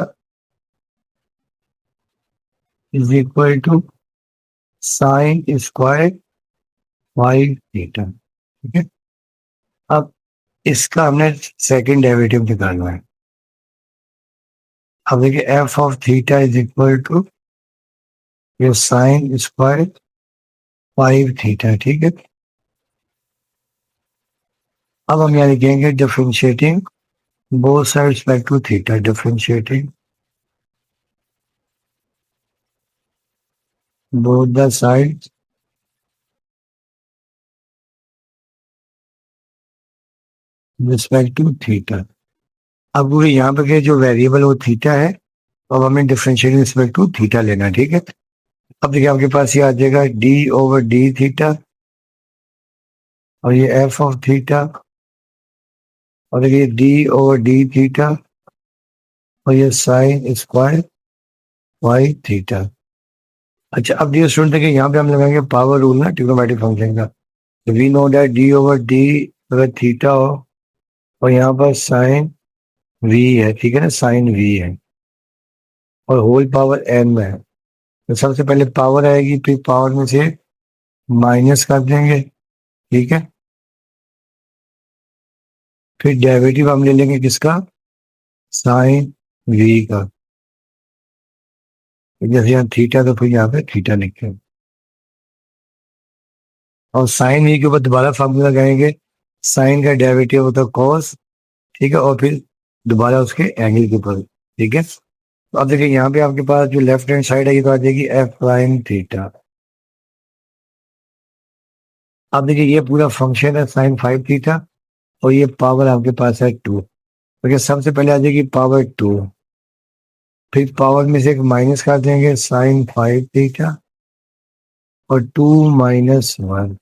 is equal to sine square 5 theta, ठीक है। अब इसका हमने सेकंड डेरिवेटिव निकालना है। अब देखिए f of theta is equal to ये साइन स्क्वायर 5 थीटा, ठीक है। अब हम यहाँ लिखेंगे differentiating both sides by 2 theta, differentiating both the sides respect to theta. अब पूरे यहाँ पे के जो वेरिएबल वो थीटा है, तो अब हमें डिफरेंशिएटिंग रिस्पेक्ट टू थीटा लेना है, ठीक है। अब देखिए आपके पास ये आ जाएगा d/d थीटा, और ये एफ ऑफ थीटा और देखिए डी ओवर डी थीटा और ये साइन स्क्वायर वाई थीटा। अच्छा अब डियर स्टूडेंट देखिए यहाँ पे हम लगाएंगे पावर रूल ना ट्रिग्नोमेट्रिक फंक्शन का। तो we know that d over d अगर थीटा हो और यहाँ पर साइन वी है, ठीक है ना, साइन वी है और होल पावर एन में है। तो सबसे पहले पावर आएगी, फिर पावर में से माइनस कर देंगे, ठीक है। फिर डेरिवेटिव हम ले लेंगे किसका, साइन वी का। जैसे यहाँ थीटा तो फिर यहाँ पे थीटा लिखें और साइन वी के ऊपर दोबारा फॉर्मूला लगाएंगे। साइन का डेरिवेटिव होता है कॉस, ठीक है, और फिर दोबारा उसके एंगल के ऊपर, ठीक है। तो अब देखिए यहाँ पे आपके पास जो लेफ्ट हैंड साइड है ये तो आ जाएगी एफ प्राइम थीटा। अब देखिए ये पूरा फंक्शन है साइन 5 थीटा और ये पावर आपके पास है 2। तो सबसे पहले आ जाएगी पावर 2, फिर पावर में से एक माइनस कर देंगे साइन 5 थीटा और 2 - 1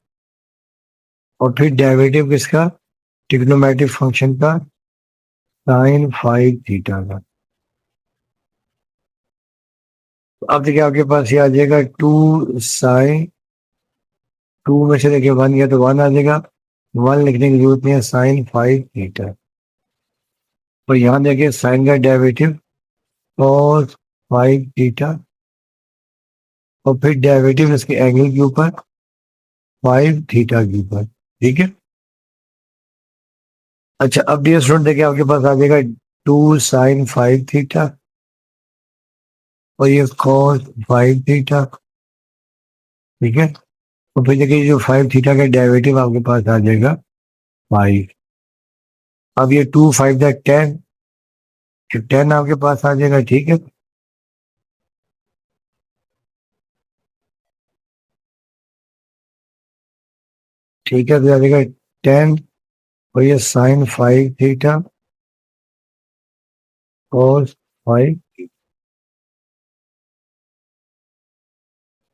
और फिर डेरिवेटिव किसका, ट्रिग्नोमेट्रिक फंक्शन का साइन 5 थीटा का। तो अब देखिए आपके पास ये आ जाएगा 2 साइन, 2 में से देखिए 1 गया तो 1 आ जाएगा, 1 लिखने की जरूरत नहीं है, साइन 5 थीटा। और यहाँ देखिए साइन का डेरिवेटिव कॉस 5 थीटा और फिर डेरिवेटिव इसके एंगल के ऊपर 5 थीटा के ऊपर, ठीक है। अच्छा अब डियर स्टूडेंट देखिए आपके पास आ जाएगा 2 साइन 5 थीटा और ये कॉस 5 थीटा, ठीक है। तो फिर देखिए जो 5 थीटा का डेरिवेटिव आपके पास आ जाएगा 5। अब ये 2 5 10, 10 आपके पास आ जाएगा, ठीक है। ठीक है तो आ जाएगा 10 और ये साइन 5 थीटा कॉस 5।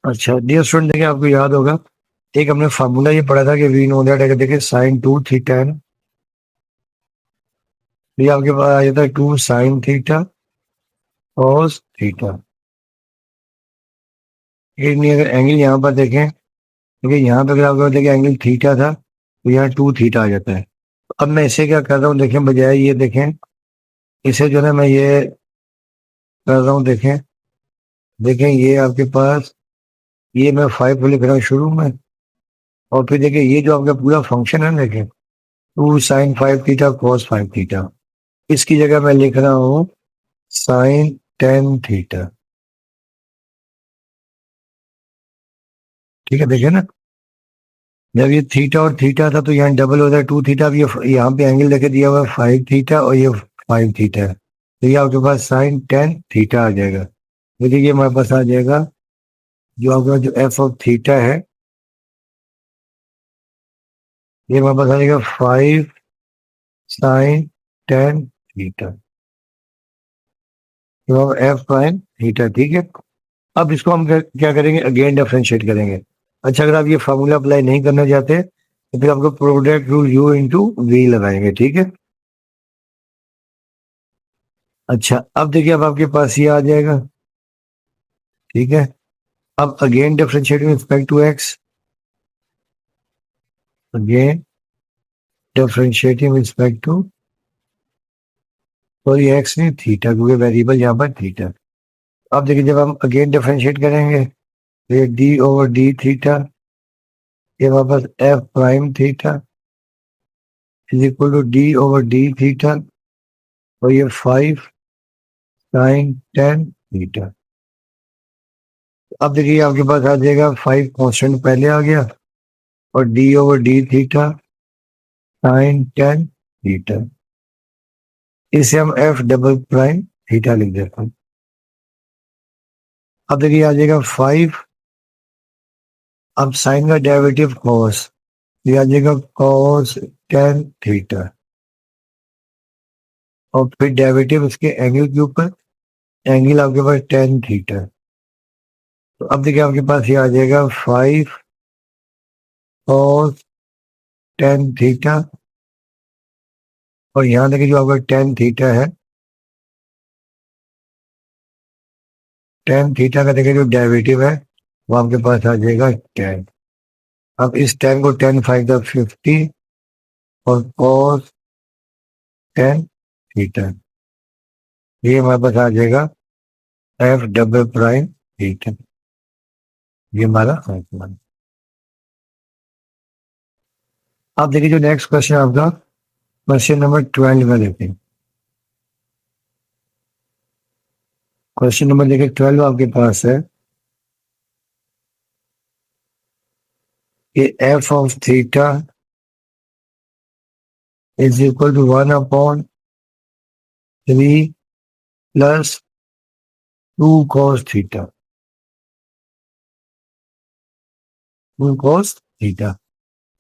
अच्छा डियर स्टूडेंट देखिए आपको याद होगा एक हमने फार्मूला ये पढ़ा था कि वी नो दैट, अगर देखिए साइन 2 थीटा है ना, तो ये आपके पास आ जाता है 2 साइन थीटा कॉस थीटा। नहीं अगर एंगल यहाँ पर देखें, देखिए यहाँ पे अगर आपको देखिए एंगल थीटा था तो यहाँ 2 थीटा आ जाता है। अब मैं इसे क्या कर रहा हूँ देखें, बजाय ये देखें इसे जो है मैं ये कर रहा हूँ, देखें देखें ये आपके पास ये मैं 5 को लिख रहा हूँ शुरू में और फिर देखिए ये जो आपका पूरा फंक्शन है देखें 2 साइन 5 थीटा कॉस 5 थीटा, इसकी जगह मैं लिख रहा हूँ साइन 10 थीटा, ठीक है। देखिए ना जब ये थीटा और थीटा था तो यहाँ डबल होता है 2 थीटा। अब ये यहाँ पे एंगल लेके दिया हुआ है 5 थीटा और ये 5 थीटा है, तो ये आपके पास साइन 10 थीटा आ जाएगा। तो देखिए हमारे पास आ जाएगा जो आपका जो एफ ऑफ थीटा है ये हमारे पास आ जाएगा 5 साइन 10 थीटा, तो एफ प्राइम थीटा, ठीक है। अब इसको हम क्या करेंगे, अगेन डिफरेंशिएट करेंगे। अच्छा अगर आप ये फार्मूला अप्लाई नहीं करना चाहते तो फिर आपको product rule u into v लगाएंगे, ठीक है। अच्छा अब देखिए अब आपके पास ये आ जाएगा, ठीक है। अब अगेन differentiate with respect to x, again differentiating with respect to, और ये एक्स नहीं थीटा क्योंकि वेरिएबल यहाँ पर थीटा। अब देखिए जब हम अगेन डिफरेंशिएट करेंगे तो ये डी ओवर डी थीटा, ये वापस f prime theta is equal to d over d theta और ये 5 साइन 10 थीटा। अब देखिए आपके पास आ जाएगा 5 कांस्टेंट पहले आ गया और D over d theta sine 10 theta, इसे हम एफ डबल प्राइम थीटा लिख देते हैं। अब देखिए आ जाएगा 5, अब साइन का डेरिवेटिव कॉस, ये आ जाएगा cos 10 थीटा और फिर डेरिवेटिव इसके एंगल के ऊपर, एंगल आपके पास 10 थीटा। तो अब देखिए आपके पास ये आ जाएगा 5 cos 10 थीटा और यहाँ देखिए जो आपका टेन थीटा है, टेन थीटा का देखिए जो डेरिवेटिव है वो आपके पास आ जाएगा टेन। अब इस टेन को 10 5 50 और cos टेन थीटा, ये हमारे पास आ जाएगा एफ डबल प्राइम थीटा। ये हमारा फॉर्मूला है। अब देखिए जो नेक्स्ट क्वेश्चन आपका क्वेश्चन नंबर 12 में देखिए। क्वेश्चन नंबर देखिए 12 आपके पास है कि F of theta is equal to 1/3 plus 2 cos theta, 2 cos theta.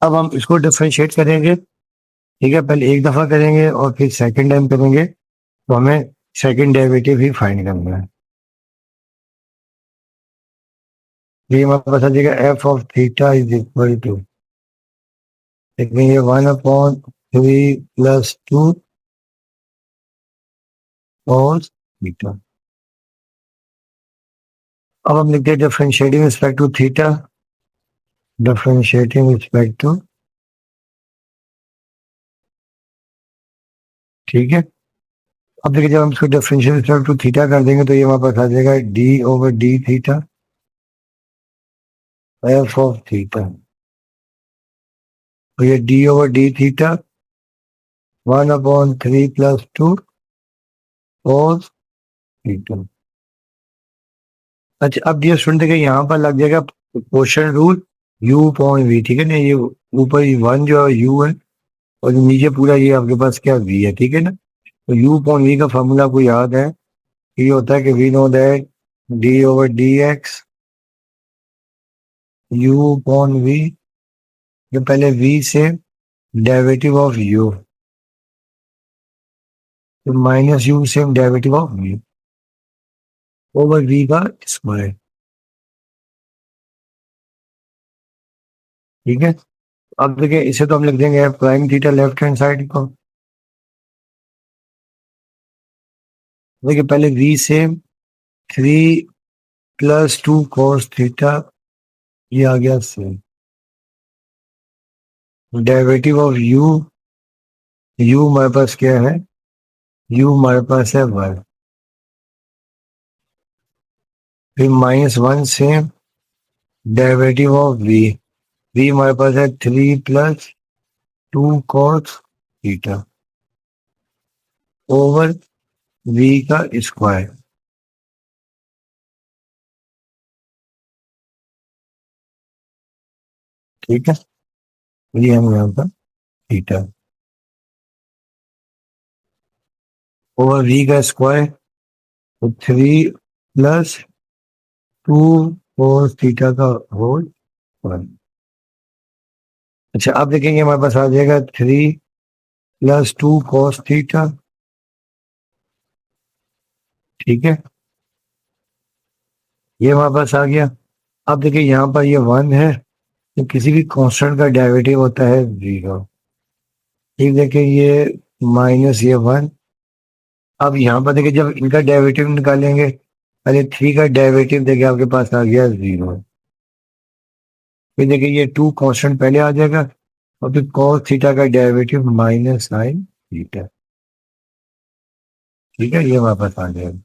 अब हम इसको डिफरेंशिएट करेंगे, ठीक है, पहले एक दफा करेंगे और फिर सेकंड टाइम करेंगे, तो हमें सेकंड डेरिवेटिव ही फाइंड करना है। ये हमारे पास आ जाएगा f of theta is equal to, लेकिन ये 1/3 प्लस 2 cos थीटा। अब हम लिखते हैं differentiating respect to theta, differentiating respect to, ठीक है। अब देखिए जब हम इसको डिफरेंशियल रिस्पेक्ट टू थीटा कर देंगे तो ये हमारे पास आ जाएगा d/d theta F of theta, तो ये d/d theta 1/3 plus 2 cos theta. अच्छा, अब ये स्टूडेंट देखिए यहाँ पर लग जाएगा प्रोपोर्शन रूल u/v, ठीक है ना। ये ऊपर वन जो है u है और नीचे पूरा ये आपके पास क्या v है, ठीक है ना। तो u/v का फॉर्मूला आपको याद है, ये होता है कि we know that d/dx u/v, जो पहले v से डेरिवेटिव ऑफ u, तो माइनस u से derivative of v over v का स्क्वायर, ठीक है। अब देखिए इसे तो हम लिख देंगे prime theta left hand side को। देखिए पहले v से 3 + 2 cos थीटा, ये आ गया से डेरिवेटिव ऑफ u हमारे पास क्या है, u हमारे पास है 1, फिर -1 से डेरिवेटिव ऑफ v हमारे पास है 3 + 2 cos थीटा ओवर v का स्क्वायर, ठीक है। ये हम यहाँ पर थीटा ओवर v का स्क्वायर, तो 3 + 2 cos थीटा का होल 1। अच्छा, अब देखेंगे हमारे पास आ जाएगा 3 + 2 cos थीटा, ठीक है, ये हमारे पास आ गया। अब देखिए यहाँ पर ये 1 है, तो किसी भी कांस्टेंट का डेरिवेटिव होता है 0, ठीक। देखिए ये माइनस ये 1। अब यहाँ पर देखिए जब इनका डेरिवेटिव निकालेंगे, पहले 3 का डेरिवेटिव देखिए आपके पास आ गया 0, फिर देखिए ये 2 कांस्टेंट पहले आ जाएगा और फिर cos थीटा का डेरिवेटिव -sin थीटा, ठीक है, ये हमारे पास आ जाएगा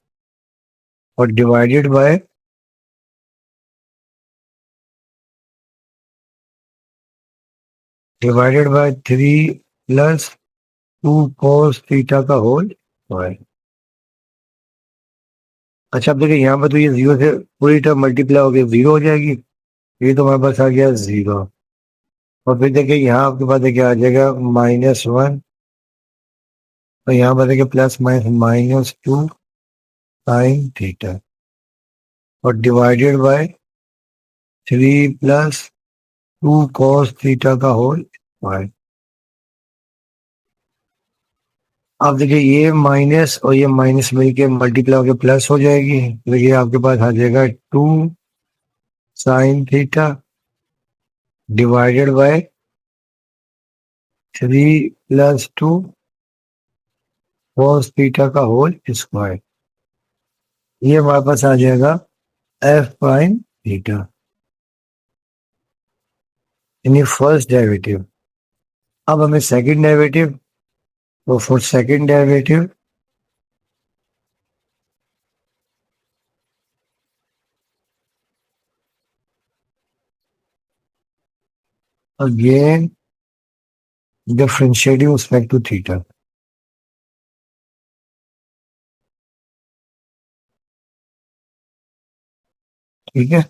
और डिवाइडेड बाय 3 + 2 cos थीटा का होल स्क्वायर। अच्छा, अब देखिए यहाँ पर तो ये 0 से पूरी टर्म मल्टीप्लाई होकर 0 हो जाएगी, ये तो हमारे पास आ गया 0, और फिर देखिए यहाँ आपके पास देखिए आ जाएगा -1, और यहाँ पर देखिए प्लस -2 sin थीटा और डिवाइडेड बाय 3 + 2 cos थीटा का होल स्क्वायर। अब देखिए ये माइनस और ये माइनस मिलके मल्टीप्लाई होकर प्लस हो जाएगी, देखिए आपके पास आ जाएगा 2 sin theta divided by 3 + 2 cos theta का होल स्क्वायर। ये हमारे पास आ जाएगा एफ प्राइम थीटा, यानी फर्स्ट डेरिवेटिव। अब हमें सेकंड डेरिवेटिव, तो for second derivative again differentiating with respect to theta. ठीक है,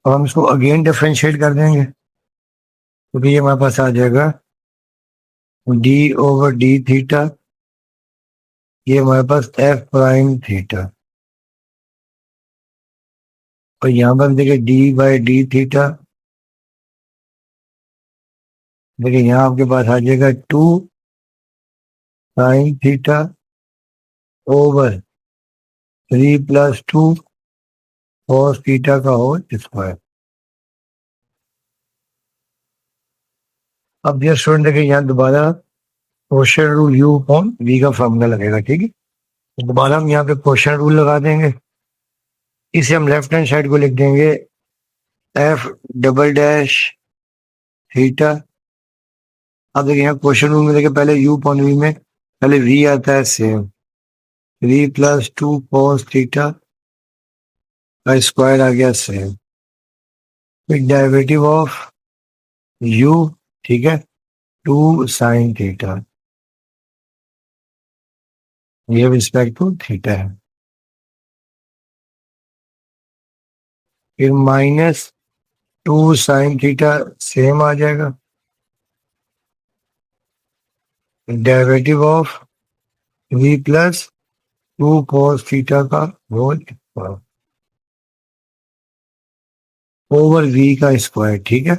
अब हम इसको अगेन डिफरेंशिएट कर देंगे, क्योंकि ये हमारे पास आ जाएगा डी ओवर डी थीटा, ये हमारे पास एफ प्राइम थीटा, और यहाँ पर देखिए डी बाई डी थीटा, देखिए यहाँ आपके पास आ जाएगा 2 sine theta over 3 + 2 cos theta का होल स्क्वायर। अब ये स्टूडेंट देखिए यहाँ दोबारा quotient rule u upon v का फॉर्मूला लगेगा। ठीक है, तो दोबारा हम यहाँ पे क्वोशिएंट रूल लगा देंगे, इसे हम लेफ्ट हैंड साइड को लिख देंगे एफ डबल डैश थीटा। अब देखिए यहाँ क्वेश्चन रूल में देखिए पहले यू अपॉन वी में पहले वी आता है सेम, 3 + 2 cos थीटा का स्क्वायर आ गया सेम, फिर डेरिवेटिव ऑफ यू, ठीक है, 2 साइन थीटा, ये रिस्पेक्ट टू थीटा है, फिर -2 साइन थीटा सेम आ जाएगा, derivative of v plus 2 cos theta का होल ओवर वी का स्क्वायर। ठीक है,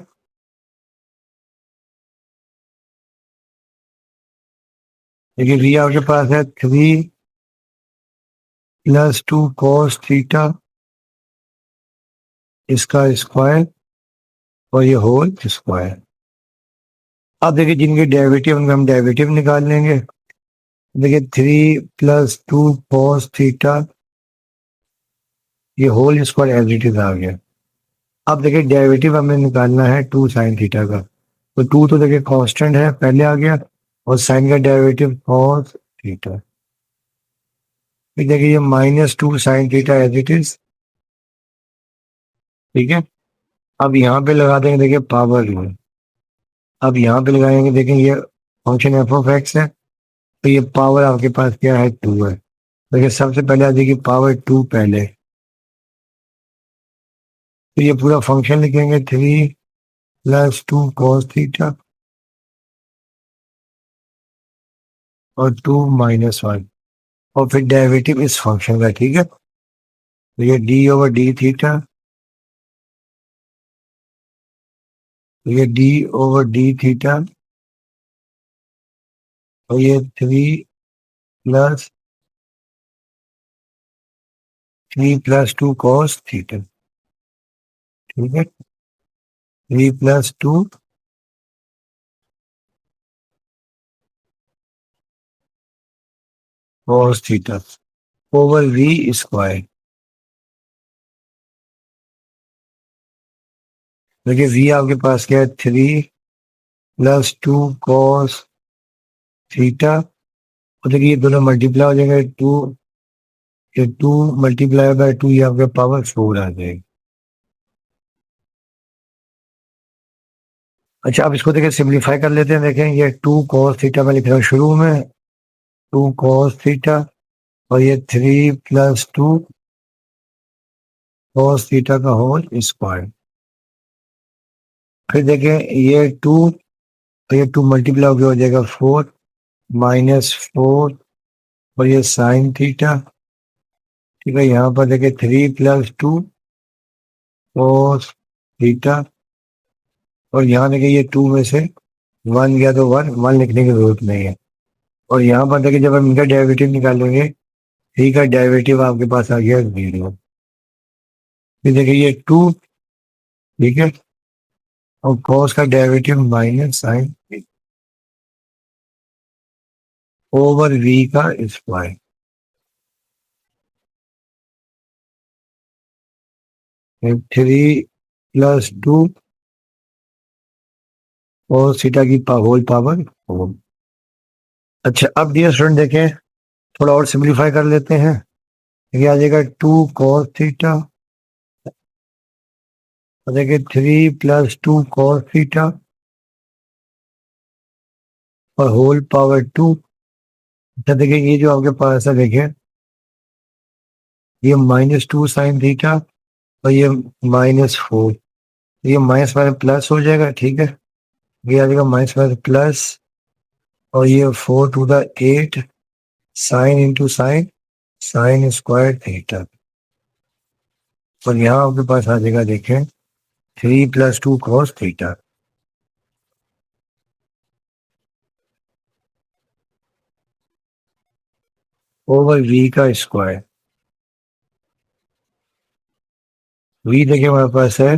देखिए वी आपके पास है 3 + 2 cos थीटा इसका स्क्वायर और ये होल स्क्वायर। अब देखिए जिनके डेरिवेटिव उनका हम डेरिवेटिव निकाल लेंगे। देखिए 3 + 2 cos थीटा, ये whole square as it is आ गया। अब देखिए डेरिवेटिव हमें निकालना है 2 साइन थीटा का, तो 2 तो देखिए कांस्टेंट है पहले आ गया, और साइन का डेरिवेटिव cos थीटा, फिर देखिए ये -2 sine theta as it is. ठीक है, अब यहाँ पे लगा देंगे देखिए पावर रूल। अब यहाँ पे लगाएंगे, देखें ये फंक्शन एफ ऑफ एक्स है, तो ये पावर आपके पास क्या है 2 है। देखिए सबसे पहले आ जाएगी पावर 2 पहले, तो ये पूरा फंक्शन लिखेंगे 3 + 2 cos थीटा और 2 - 1, और फिर डेरिवेटिव इस फंक्शन का। ठीक है, तो ये डी ओवर डी थीटा, तो ये डी ओवर डी थीटा, और ये 3 + 2 cos थीटा। ठीक है, 3 + 2 cos theta over v square. देखिए वी आपके पास क्या है 3 + 2 cos थीटा, और देखिए ये दोनों मल्टीप्लाई हो जाएंगे, 2, ये 2 × 2 ये आपके पावर 4 आ जाएगी। अच्छा, अब इसको देखिए सिंप्लीफाई कर लेते हैं। देखें ये 2 cos थीटा मैं लिख रहा हूँ शुरू में, 2 cos थीटा, और ये 3 + 2 cos थीटा का होल स्क्वायर। फिर देखें ये 2, तो ये 2 मल्टीप्लाई हो जाएगा 4 -4, और ये साइन थीटा। ठीक है, यहाँ पर देखिए 3 + 2 cos थीटा, और यहाँ देखिए ये 2 में से 1 गया तो 1 लिखने की जरूरत नहीं है, और यहाँ पर देखिए जब हम इनका डेरिवेटिव निकालेंगे, थ्री का डेरिवेटिव आपके पास आ गया 0। फिर देखिए ये 2, ठीक है, और cos का derivative minus sine, over v का स्क्वायर। थ्री प्लस टू और सीटा की होल पावर फोर। अच्छा, अब डियर स्टूडेंट देखें, थोड़ा और सिंप्लीफाई कर लेते हैं। ये आ जाएगा टू कॉस थीटा, देखिए three plus two cos theta और होल पावर टू। अच्छा देखिए, ये जो आपके पास है, देखिए ये माइनस टू साइन थीटा और ये माइनस फोर। ये माइनस माइनस प्लस हो जाएगा, ठीक है। ये आ जाएगा माइनस माइनस प्लस और ये four to the eight sine into sine, sine square theta. और यहाँ आपके पास आ जाएगा, देखें three plus two cos theta over v का स्क्वायर। वी देखिए हमारे पास है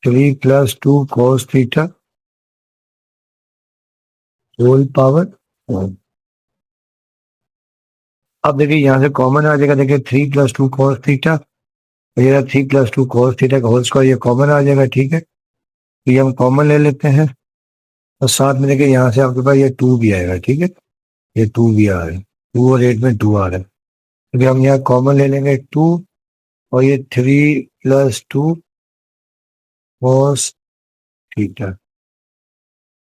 three plus two cos theta whole power one. अब देखिए यहाँ से कॉमन आ जाएगा, देखिए three plus two cos theta, ये three plus two cos theta का होल स्क्वायर, ये कॉमन आ जाएगा, ठीक है। तो ये हम कॉमन ले लेते हैं और साथ में देखिए यहाँ से आपके पास ये टू भी आएगा, ठीक है। ये टू भी आ रहा है, टू और एट में टू आ रहा है, क्योंकि हम यहाँ कॉमन ले लेंगे टू और ये three plus two cos theta,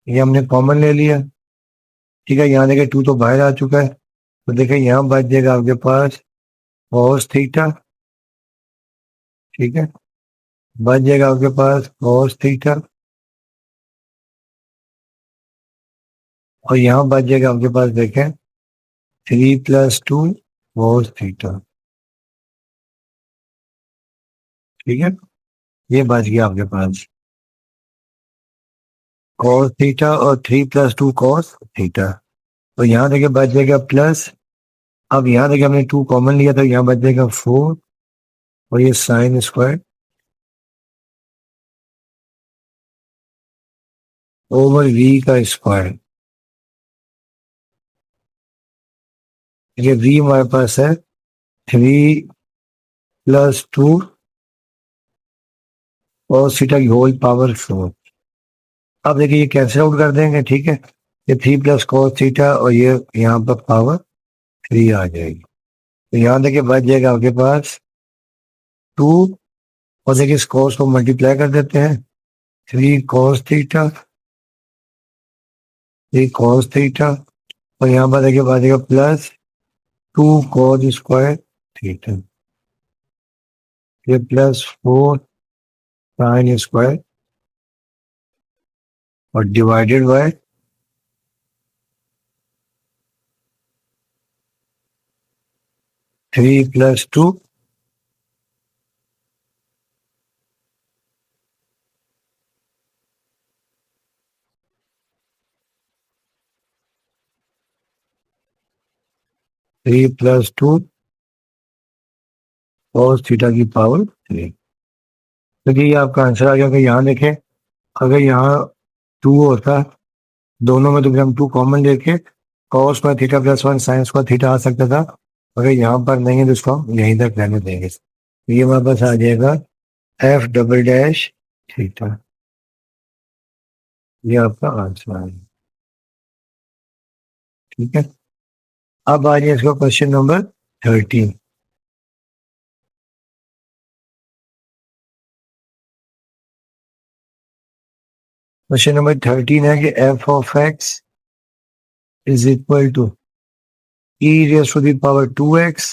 ये हमने कॉमन ले लिया, ठीक है। यहाँ देखिए टू तो बाहर आ चुका है, तो देखिए यहाँ बच जाएगा आपके पास कॉस थीटा, ठीक है। बच जाएगा आपके पास कॉस थीटा और यहाँ बच जाएगा आपके पास, देखें three plus two cos theta, ठीक है। ये बच गया आपके पास कॉस थीटा और three plus two cos theta. तो यहाँ देखिए बच जाएगा प्लस, अब यहाँ देखिए हमने टू कॉमन लिया तो यहाँ बच जाएगा फोर और ये साइन स्क्वायर ओवर वी का स्क्वायर। ये वी हमारे पास है थ्री प्लस टू और सीटा की होल पावर फोर। अब देखिए ये कैंसिल आउट कर देंगे, ठीक है। ये थ्री प्लस कॉस थीटा और ये यहाँ पर पावर थ्री आ जाएगी, तो यहाँ देखिए बच जाएगा आपके पास टू और देखिए इस कॉस को मल्टीप्लाई कर देते हैं, three cos theta, three cos theta और यहाँ पर देखिए बच जाएगा plus two cos square theta, ये प्लस फोर साइन स्क्वायर और divided by three plus to three plus two cos theta की पावर थ्री। देखिए ये आपका आंसर आ गया। कि यहाँ देखें, अगर यहाँ टू होता दोनों में, तो फिर हम टू कॉमन लेके कॉस पर थीटा प्लस वन साइंस पर थीटा आ सकता था। अगर यहाँ पर नहीं है तो इसको हम यहीं तक रहने देंगे, तो ये हमारे पास आ जाएगा एफ डबल डैश थीटा। ये आपका आंसर है, ठीक है। अब आ जाए इसका क्वेश्चन नंबर 13। क्वेश्चन नंबर 13 है कि F of x is equal to e raise to the power two x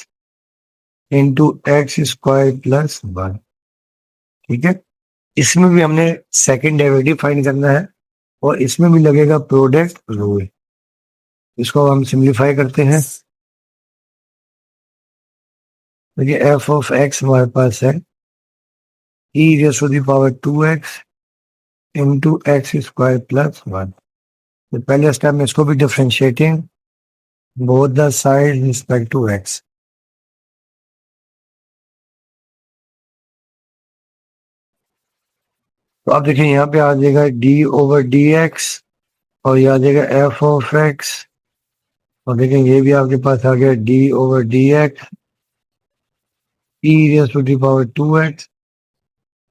into x square plus one, ठीक है। इसमें भी हमने सेकंड डेरिवेटिव फाइंड करना है और इसमें भी लगेगा प्रोडक्ट रूल। इसको हम सिंप्लीफाई करते हैं। देखिए एफ ऑफ एक्स हमारे पास है e raise to the power two x into x square plus one. तो पहले स्टेप में इसको भी differentiating both the side respect to x. तो अब देखिए यहाँ पे आ जाएगा डी ओवर डी एक्स और ये आ जाएगा एफ ऑफ एक्स और देखें ये भी आपके पास आ गया d over D x e raise to the power 2x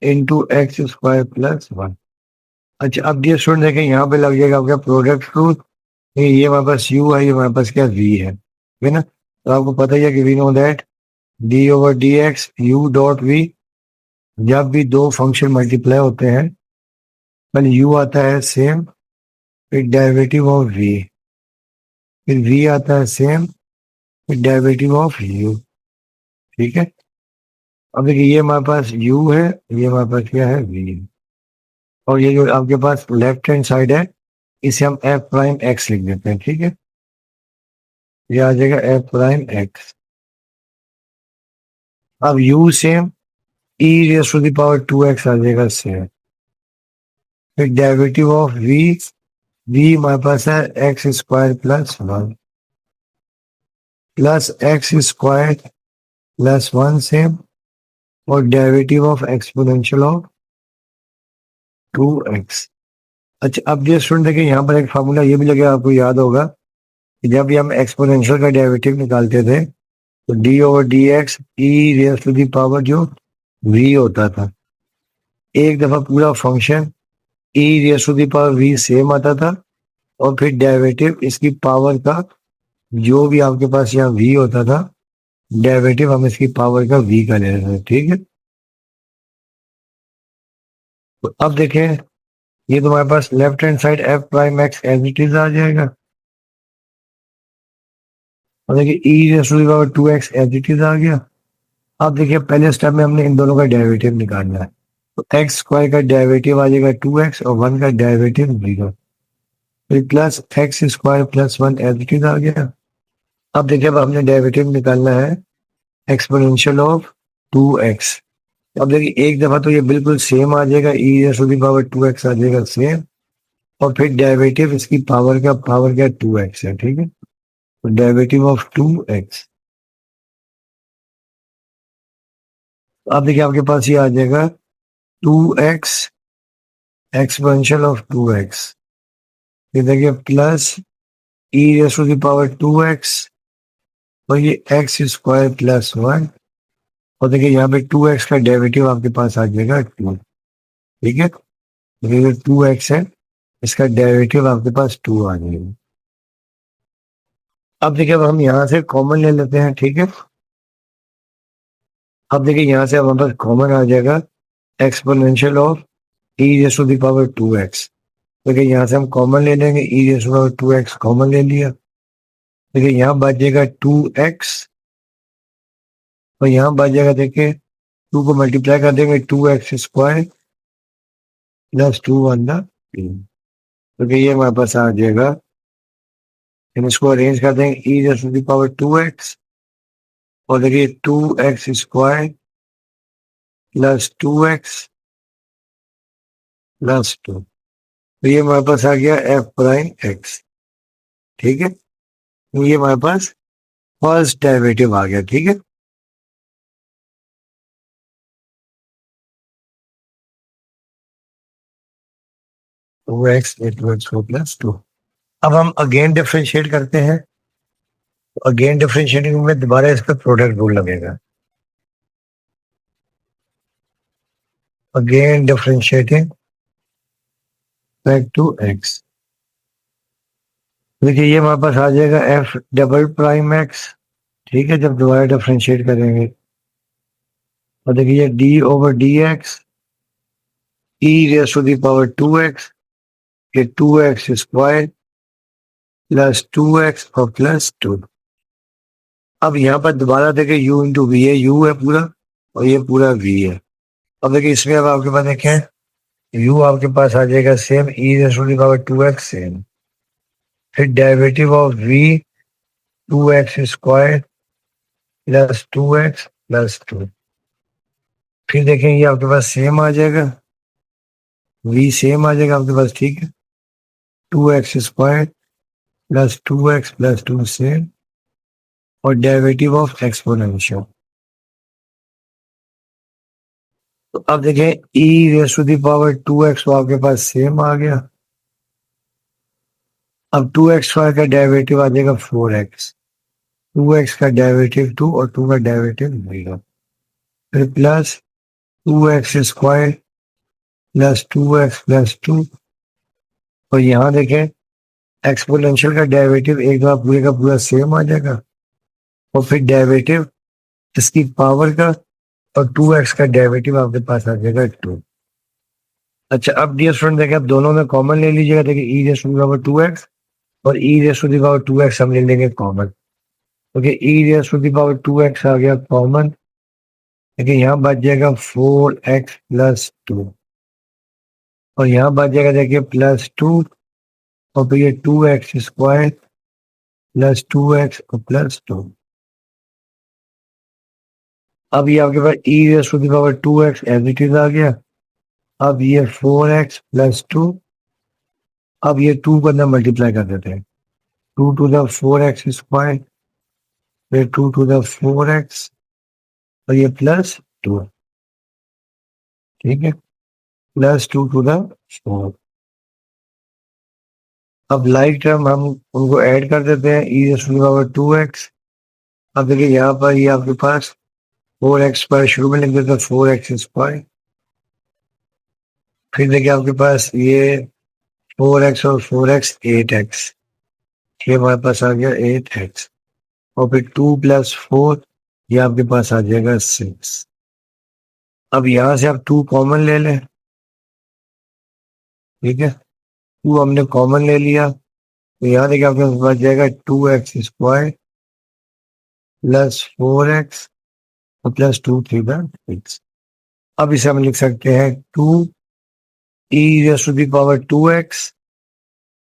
into x square plus 1। अच्छा अब ये स्टूडेंट देखें यहाँ पे लग जाएगा आपका प्रोडक्ट रूल। ये हमारे पास u है, ये हमारे पास क्या v है, ठीक है ना। तो आपको पता ही है कि we know that d over D x u dot v, जब भी दो फंक्शन मल्टीप्लाई होते हैं पहले u आता है सेम, फिर डेरिवेटिव ऑफ v, फिर v आता है सेम, फिर डेरिवेटिव ऑफ u, ठीक है। अब देखिए ये हमारे पास u है, ये हमारे पास क्या है v है। और ये जो आपके पास लेफ्ट हैंड साइड है इसे हम एफ प्राइम एक्स लिख देते हैं, ठीक है। ये आ जाएगा एफ प्राइम एक्स। अब u same, e raise to the power 2x आ जाएगा सेम, फिर डेरिवेटिव ऑफ v हमारे पास है x square plus 1 plus x square plus 1 same, और derivative of exponential of 2x। अच्छा अब ये स्टूडेंट देखिए यहाँ पर एक फार्मूला ये भी लगे, आपको याद होगा कि जब भी हम एक्सपोनेंशियल का डेरिवेटिव निकालते थे तो d over D x e raise to the power जो v होता था, एक दफा पूरा function e raise to the power v same आता था, और फिर डेरिवेटिव इसकी पावर का जो भी आपके पास यहाँ v होता था डेरिवेटिव हम इसकी पावर का v का ले रहे हैं, ठीक है। तो अब देखें ये तो हमारे पास left hand side f prime x as it is आ जाएगा, और देखिए e raise to the power 2x as it is आ गया। अब देखिए पहले स्टेप में हमने इन दोनों का डेरिवेटिव निकालना है, तो एक्स स्क्वायर का डेरिवेटिव आ जाएगा 2x और 1 का डेरिवेटिव 0, फिर plus x square plus 1 as it is आ गया। अब देखिए अब हमने डेरिवेटिव निकालना है एक्सपोनेंशियल ऑफ 2x। अब देखिए एक दफा तो ये बिल्कुल सेम आ जाएगा, e raise to the power 2x आ जाएगा सेम, और फिर डेरिवेटिव इसकी पावर का पावर क्या 2x है, ठीक है। तो डेरिवेटिव ऑफ 2x, अब देखिए आपके पास ये आ जाएगा 2x एक्सपोनेंशियल ऑफ 2x, ये देखिए plus e raise to the power 2x, और ये एक्स स्क्वायर प्लस 1, और देखिए यहाँ पे 2x का डेरिवेटिव आपके पास आ जाएगा 2, ठीक है। ये 2x है, इसका डेरिवेटिव आपके पास 2 आ जाएगा। अब देखिए अब हम यहाँ से कॉमन ले लेते हैं, ठीक है। अब देखिए यहाँ से अब हमारे पास कॉमन आ जाएगा exponential of e raise to the power 2x। देखिए यहाँ से हम कॉमन ले लेंगे, e raise to power 2x common ले लिया, देखिए यहाँ बच जाएगा 2x, और यहाँ बच जाएगा देखिए 2 को मल्टीप्लाई कर देंगे 2x square plus 2 one the, तो ये हमारे पास आ जाएगा, हम इसको अरेंज कर देंगे e raise to the power 2x, और देखिए 2x square plus 2x plus 2, तो ये हमारे पास आ गया एफ प्राइम एक्स, ठीक है। तो ये हमारे पास फर्स्ट डेरिवेटिव आ गया, ठीक है। 2x into x plus 2। अब हम अगेन डिफरेंशिएट करते हैं, तो अगेन डिफरेंशिएटिंग में दोबारा इस पर प्रोडक्ट रूल लगेगा। Again differentiating back to x, देखिए ये हमारे पास आ जाएगा एफ डबल प्राइम एक्स, ठीक है, जब दोबारा डिफरेंशिएट करेंगे। और देखिए ये d over D x e raise to the power 2x, ये 2x स्क्वायर प्लस 2x और प्लस 2। अब यहाँ पर दोबारा देखिए u इंटू वी है, u है पूरा और ये पूरा v है। अब देखिए इसमें अब आपके पास देखें u आपके पास आ जाएगा same, e raise to the power 2x same, फिर derivative of v 2x square plus 2x plus 2, फिर देखें ये आपके पास सेम आ जाएगा, v सेम आ जाएगा आपके पास, ठीक है। 2x square plus 2x plus 2 same, और डेरिवेटिव ऑफ एक्सपोनेंशियल। तो अब देखें e raise to the power 2x तो आपके पास सेम आ गया। अब 2x² का डेरिवेटिव आ जाएगा 4x, 2x का डेरिवेटिव 2 और 2 का डेरिवेटिव 0, फिर plus 2x² plus 2x plus 2, और यहाँ देखें एक्सपोनेंशियल का डेरिवेटिव एक बार पूरे का पूरा सेम आ जाएगा, और फिर डेरिवेटिव इसकी पावर का, और 2x का डेरिवेटिव आपके पास आ जाएगा 2। अच्छा, अब डियर स्टूडेंट देखिए, अब दोनों में कॉमन ले लीजिएगा। देखिए e raise to the power 2x और e raise to the power 2x हम ले लेंगे common. Okay, e raise to the power 2x आ गया कॉमन। देखिए यहाँ बच जाएगा 4x प्लस 2, और यहाँ बच जाएगा देखिए प्लस 2, और फिर ये 2x² प्लस 2x और प्लस 2। अब ये आपके पास e raise to the power 2x as it is आ गया। अब ये 4x प्लस 2, अब ये 2 को अंदर मल्टीप्लाई कर देते हैं, 2 टू द 4x², फिर 2 टू द 4x, और ये प्लस 2, ठीक है, प्लस 2 टू द 4। अब लाइक टर्म हम उनको ऐड कर देते हैं, e raise to the power 2x। अब देखिए यहाँ पर ये आपके पास 4x² शुरू में लिख देते हैं 4x², फिर देखिए आपके पास ये 4x और 4x 8x, ये हमारे पास आ गया 8x, और फिर 2 प्लस 4 ये आपके पास आ जाएगा 6। अब यहाँ से आप 2 कॉमन ले लें, ठीक है, 2 हमने कॉमन ले लिया, तो यहाँ देखिए आपके पास बच जाएगा 2x² प्लस 4x और प्लस 2 3 6। अब इसे हम लिख सकते हैं 2 e raise to the power 2x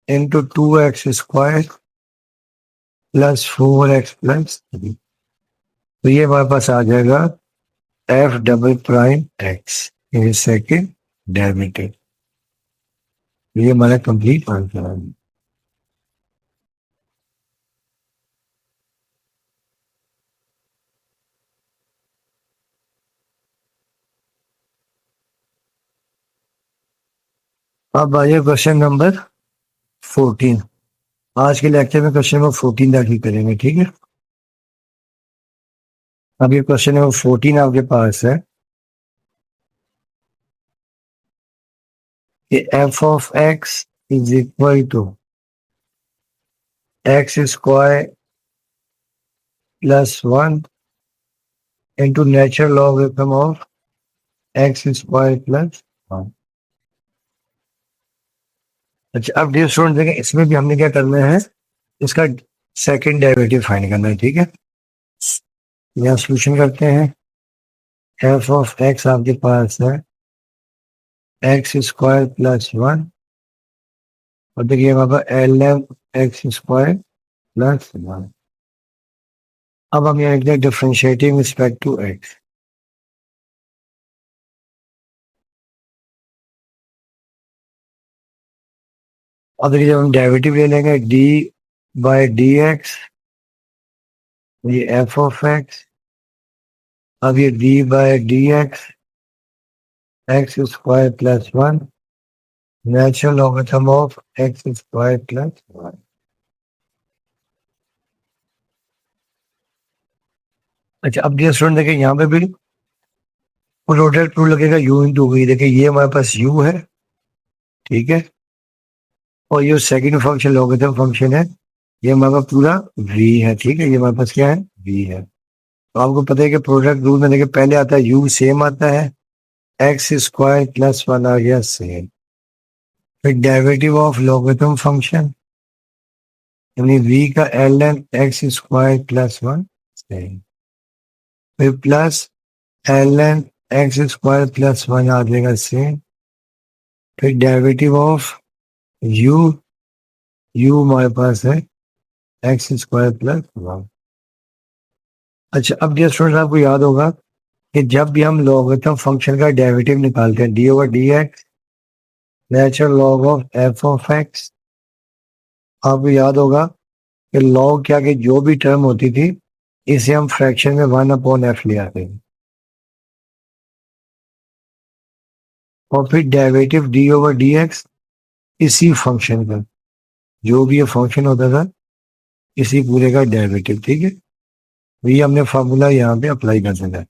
into 2x² plus 4x plus 3, तो ये हमारे पास आ जाएगा f डबल प्राइम x, ये सेकेंड डेरिवेटिव। ये हमारा कंप्लीट आंसर है। अब आइए क्वेश्चन नंबर 14। आज के लेक्चर में क्वेश्चन नंबर 14 तक ही करेंगे, ठीक है। अब ये क्वेश्चन नंबर 14 आपके पास है कि f of x is equal to x² plus 1 into natural logarithm of x² plus 1। अच्छा, अब डियर स्टूडेंट देखें, इसमें भी हमने क्या करना है, इसका सेकंड डेरिवेटिव फाइंड करना है, ठीक है। यहाँ सॉल्यूशन करते हैं, f ऑफ x आपके पास है x² प्लस 1, और देखिए वहां पर ln x² प्लस 1। अब हम यहाँ लिखते हैं डिफरेंशिएटिंग रिस्पेक्ट टू x। अब देखिए जब हम डेरिवेटिव ले लेंगे d बाय dx, ये f ऑफ x, अब ये d by dx x² plus 1 natural logarithm of x² plus 1। अच्छा, अब ये स्टूडेंट देखिए यहाँ पे भी प्रोडक्ट रूल लगेगा u इंटू वी। देखिए ये हमारे पास u है, ठीक है, और ये सेकंड फंक्शन लॉगरिथम फंक्शन है, ये हमारे पास पूरा v है, ठीक है, ये हमारे पास क्या है, v है। तो आपको पता है कि प्रोडक्ट रूल में देखिए पहले आता है u सेम आता है, x² प्लस 1 आ गया सेम, फिर डेरिवेटिव ऑफ लॉगरिथम फंक्शन यानी v का ln x² प्लस 1 सेम, फिर प्लस ln x² प्लस 1 आ जाएगा सेम, फिर डेरिवेटिव ऑफ u हमारे पास है x² प्लस 1। अच्छा, अब ये स्टूडेंट आपको याद होगा कि जब भी हम लॉगरिथम फंक्शन का डेरिवेटिव निकालते हैं d/dx natural log of f of x, आपको याद होगा कि लॉग के आगे जो भी टर्म होती थी इसे हम फ्रैक्शन में 1/f ले आते हैं, और फिर डेरिवेटिव d/dx इसी फंक्शन का, जो भी ये फंक्शन होता था इसी पूरे का डेरिवेटिव, ठीक है। तो ये हमने फार्मूला यहाँ पे अप्लाई कर सकते हैं।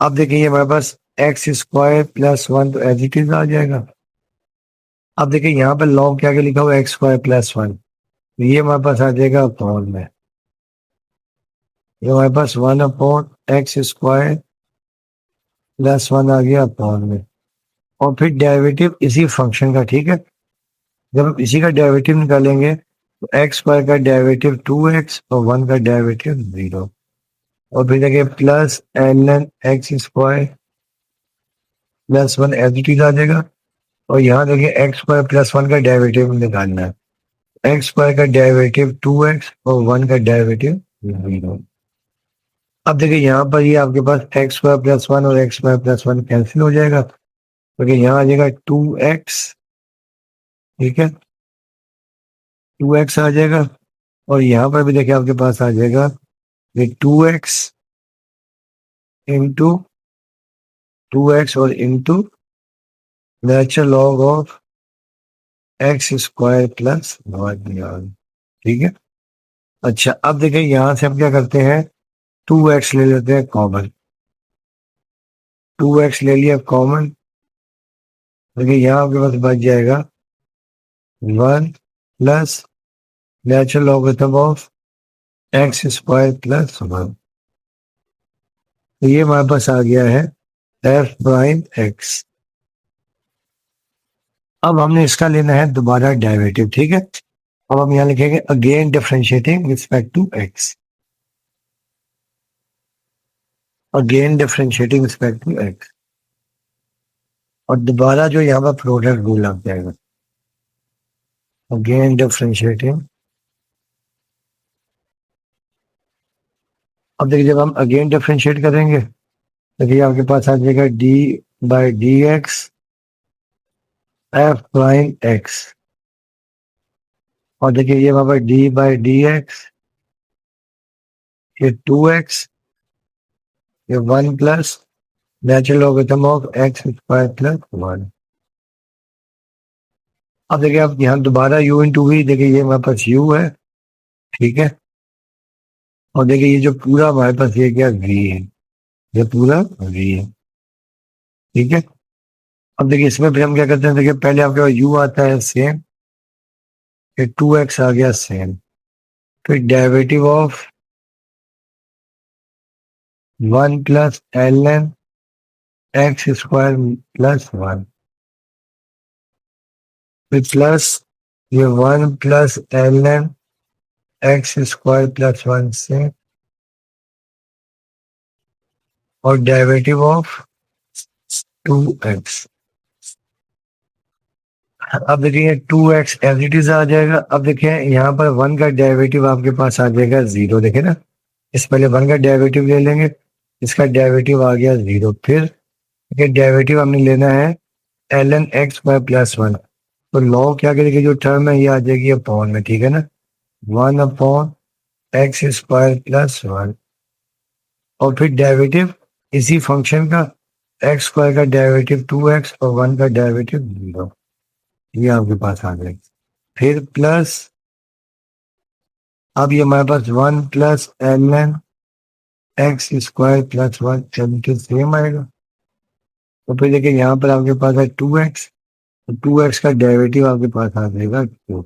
अब देखिए हमारे पास एक्स स्क्वायर प्लस वन तो एज इट इज आ जाएगा। अब देखिए यहाँ पे लॉग क्या क्या लिखा हुआ है, एक्स स्क्वायर प्लस वन, ये हमारे पास आ जाएगा अपॉन में, ये हमारे पास one upon x square plus one आ गया अपॉन में, और फिर डेरिवेटिव इसी फंक्शन का, ठीक है। जब हम इसी का डेरिवेटिव निकालेंगे तो एक्स स्क्वायर का डेरिवेटिव 2x और वन का डेरिवेटिव 0, और फिर देखिए plus n n x square plus one as it is आ जाएगा। और यहाँ देखिए एक्स स्क्वायर प्लस वन का डेरिवेटिव निकालना है, एक्स स्क्वायर का डेरिवेटिव 2x और वन का डेरिवेटिव 0। अब देखिए यहाँ पर ये आपके पास एक्स स्क्वायर प्लस वन और x square plus one cancel हो जाएगा, तो यहाँ आ जाएगा 2x, ठीक है, 2x आ जाएगा। और यहाँ पर भी देखिए आपके पास आ जाएगा ये 2x इंटू 2x और into natural log of x square plus one, ठीक है। अच्छा अब देखिए यहाँ से हम क्या करते हैं, 2x ले लेते हैं कॉमन, 2x ले लिया कॉमन, देखिए यहाँ आपके पास बच जाएगा one plus natural logarithm of x square plus one, तो ये हमारे पास आ गया है एफ प्राइम एक्स। अब हमने इसका लेना है दोबारा डेरिवेटिव, ठीक है। अब हम यहाँ लिखेंगे again differentiating respect to x, again differentiating respect to x, और दोबारा जो यहाँ पर प्रोडक्ट रूल लग जाएगा, अगेन डिफरेंशिएटिंग। अब देखिए जब हम अगेन डिफरेंशिएट करेंगे देखिए आपके पास आ जाएगा D by D x F prime x, और देखिए ये वहां पर डी बाई डी एक्स, ये 2x, ये one plus natural logarithm of x square plus one. अब देखिए आप यहाँ दोबारा u इंटू वी, देखिए ये हमारे पास u है, ठीक है, और देखिए ये जो पूरा हमारे पास ये क्या v है, ये पूरा v है, ठीक है। अब देखिए इसमें फिर हम क्या करते हैं, देखिए पहले आपके पास u आता है सेम, फिर 2x आ गया सेम, फिर derivative of one plus l n x square plus one, फिर प्लस ये one plus l n x square plus one से, और डेरिवेटिव ऑफ 2x। अब देखिए 2x एज इट इज आ जाएगा। अब देखिए यहाँ पर वन का डेरिवेटिव आपके पास आ जाएगा 0, देखे ना, इस पहले वन का डेरिवेटिव ले लेंगे, इसका डेरिवेटिव आ गया 0, फिर डेरिवेटिव हमने लेना है l n x y plus one, तो लॉग क्या करेगी, जो टर्म है ये आ जाएगी अपॉन में, ठीक है ना, one upon x square plus one, और फिर डेरिवेटिव इसी फंक्शन का एक्स स्क्वायर का डेरिवेटिव 2x और वन का डेरिवेटिव 0, ये आपके पास आ जाएगा। फिर प्लस अब ये हमारे पास one plus l n x square plus one के सेम आएगा, तो फिर देखिए यहाँ पर आपके पास है 2x, तो 2x का डेरिवेटिव आपके पास आ जाएगा 2।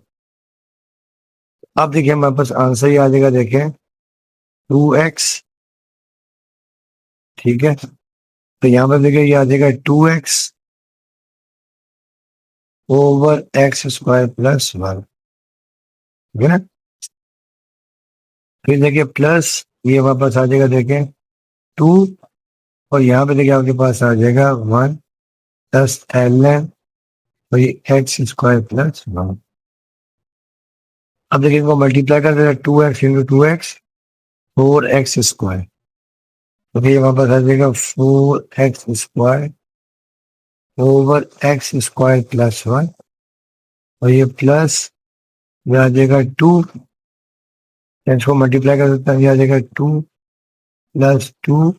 अब देखिए हमारे पास आंसर ही आ जाएगा, देखें 2x, ठीक है, तो यहाँ पर देखिए ये आ जाएगा 2x over x square plus one, ठीक है ना। फिर देखिए प्लस ये वापस आ जाएगा, देखें 2, और यहाँ पे देखिए आपके पास आ जाएगा वन प्लस एल एन और ये एक्स स्क्वायर प्लस वन। अब देखिए इनको मल्टीप्लाई कर देगा, 2x into 2x 4x square, तो फिर वहां पर आ जाएगा 4x square over x square plus one, और ये प्लस ये आ जाएगा 2, इसको मल्टीप्लाई कर देता है, ये आ जाएगा 2 plus 2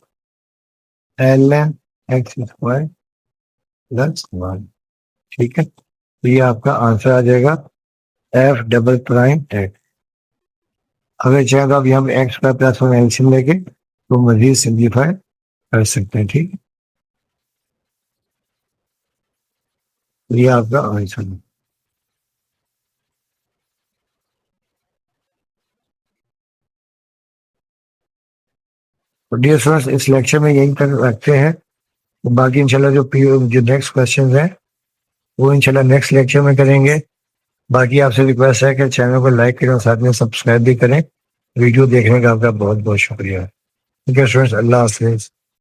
l n x square plus one, ठीक है, तो ये आपका आंसर आ जाएगा एफ डबल प्राइम एट। अगर चाहे तो आप यहाँ पे x square plus one LCM लेके तो मजीद सिंप्लीफाई कर सकते हैं। ठीक, ये आपका आंसर है। तो डियर स्टूडेंट्स, इस लेक्चर में यही तक रखते हैं। तो बाकी इंशाल्लाह जो नेक्स्ट क्वेश्चन है वो इंशाल्लाह नेक्स्ट लेक्चर में करेंगे। बाकी आपसे रिक्वेस्ट है कि चैनल को लाइक करें और साथ में सब्सक्राइब भी करें। वीडियो देखने का आपका बहुत बहुत शुक्रिया। ठीक है स्टूडेंट्स, अल्लाह हाफिज।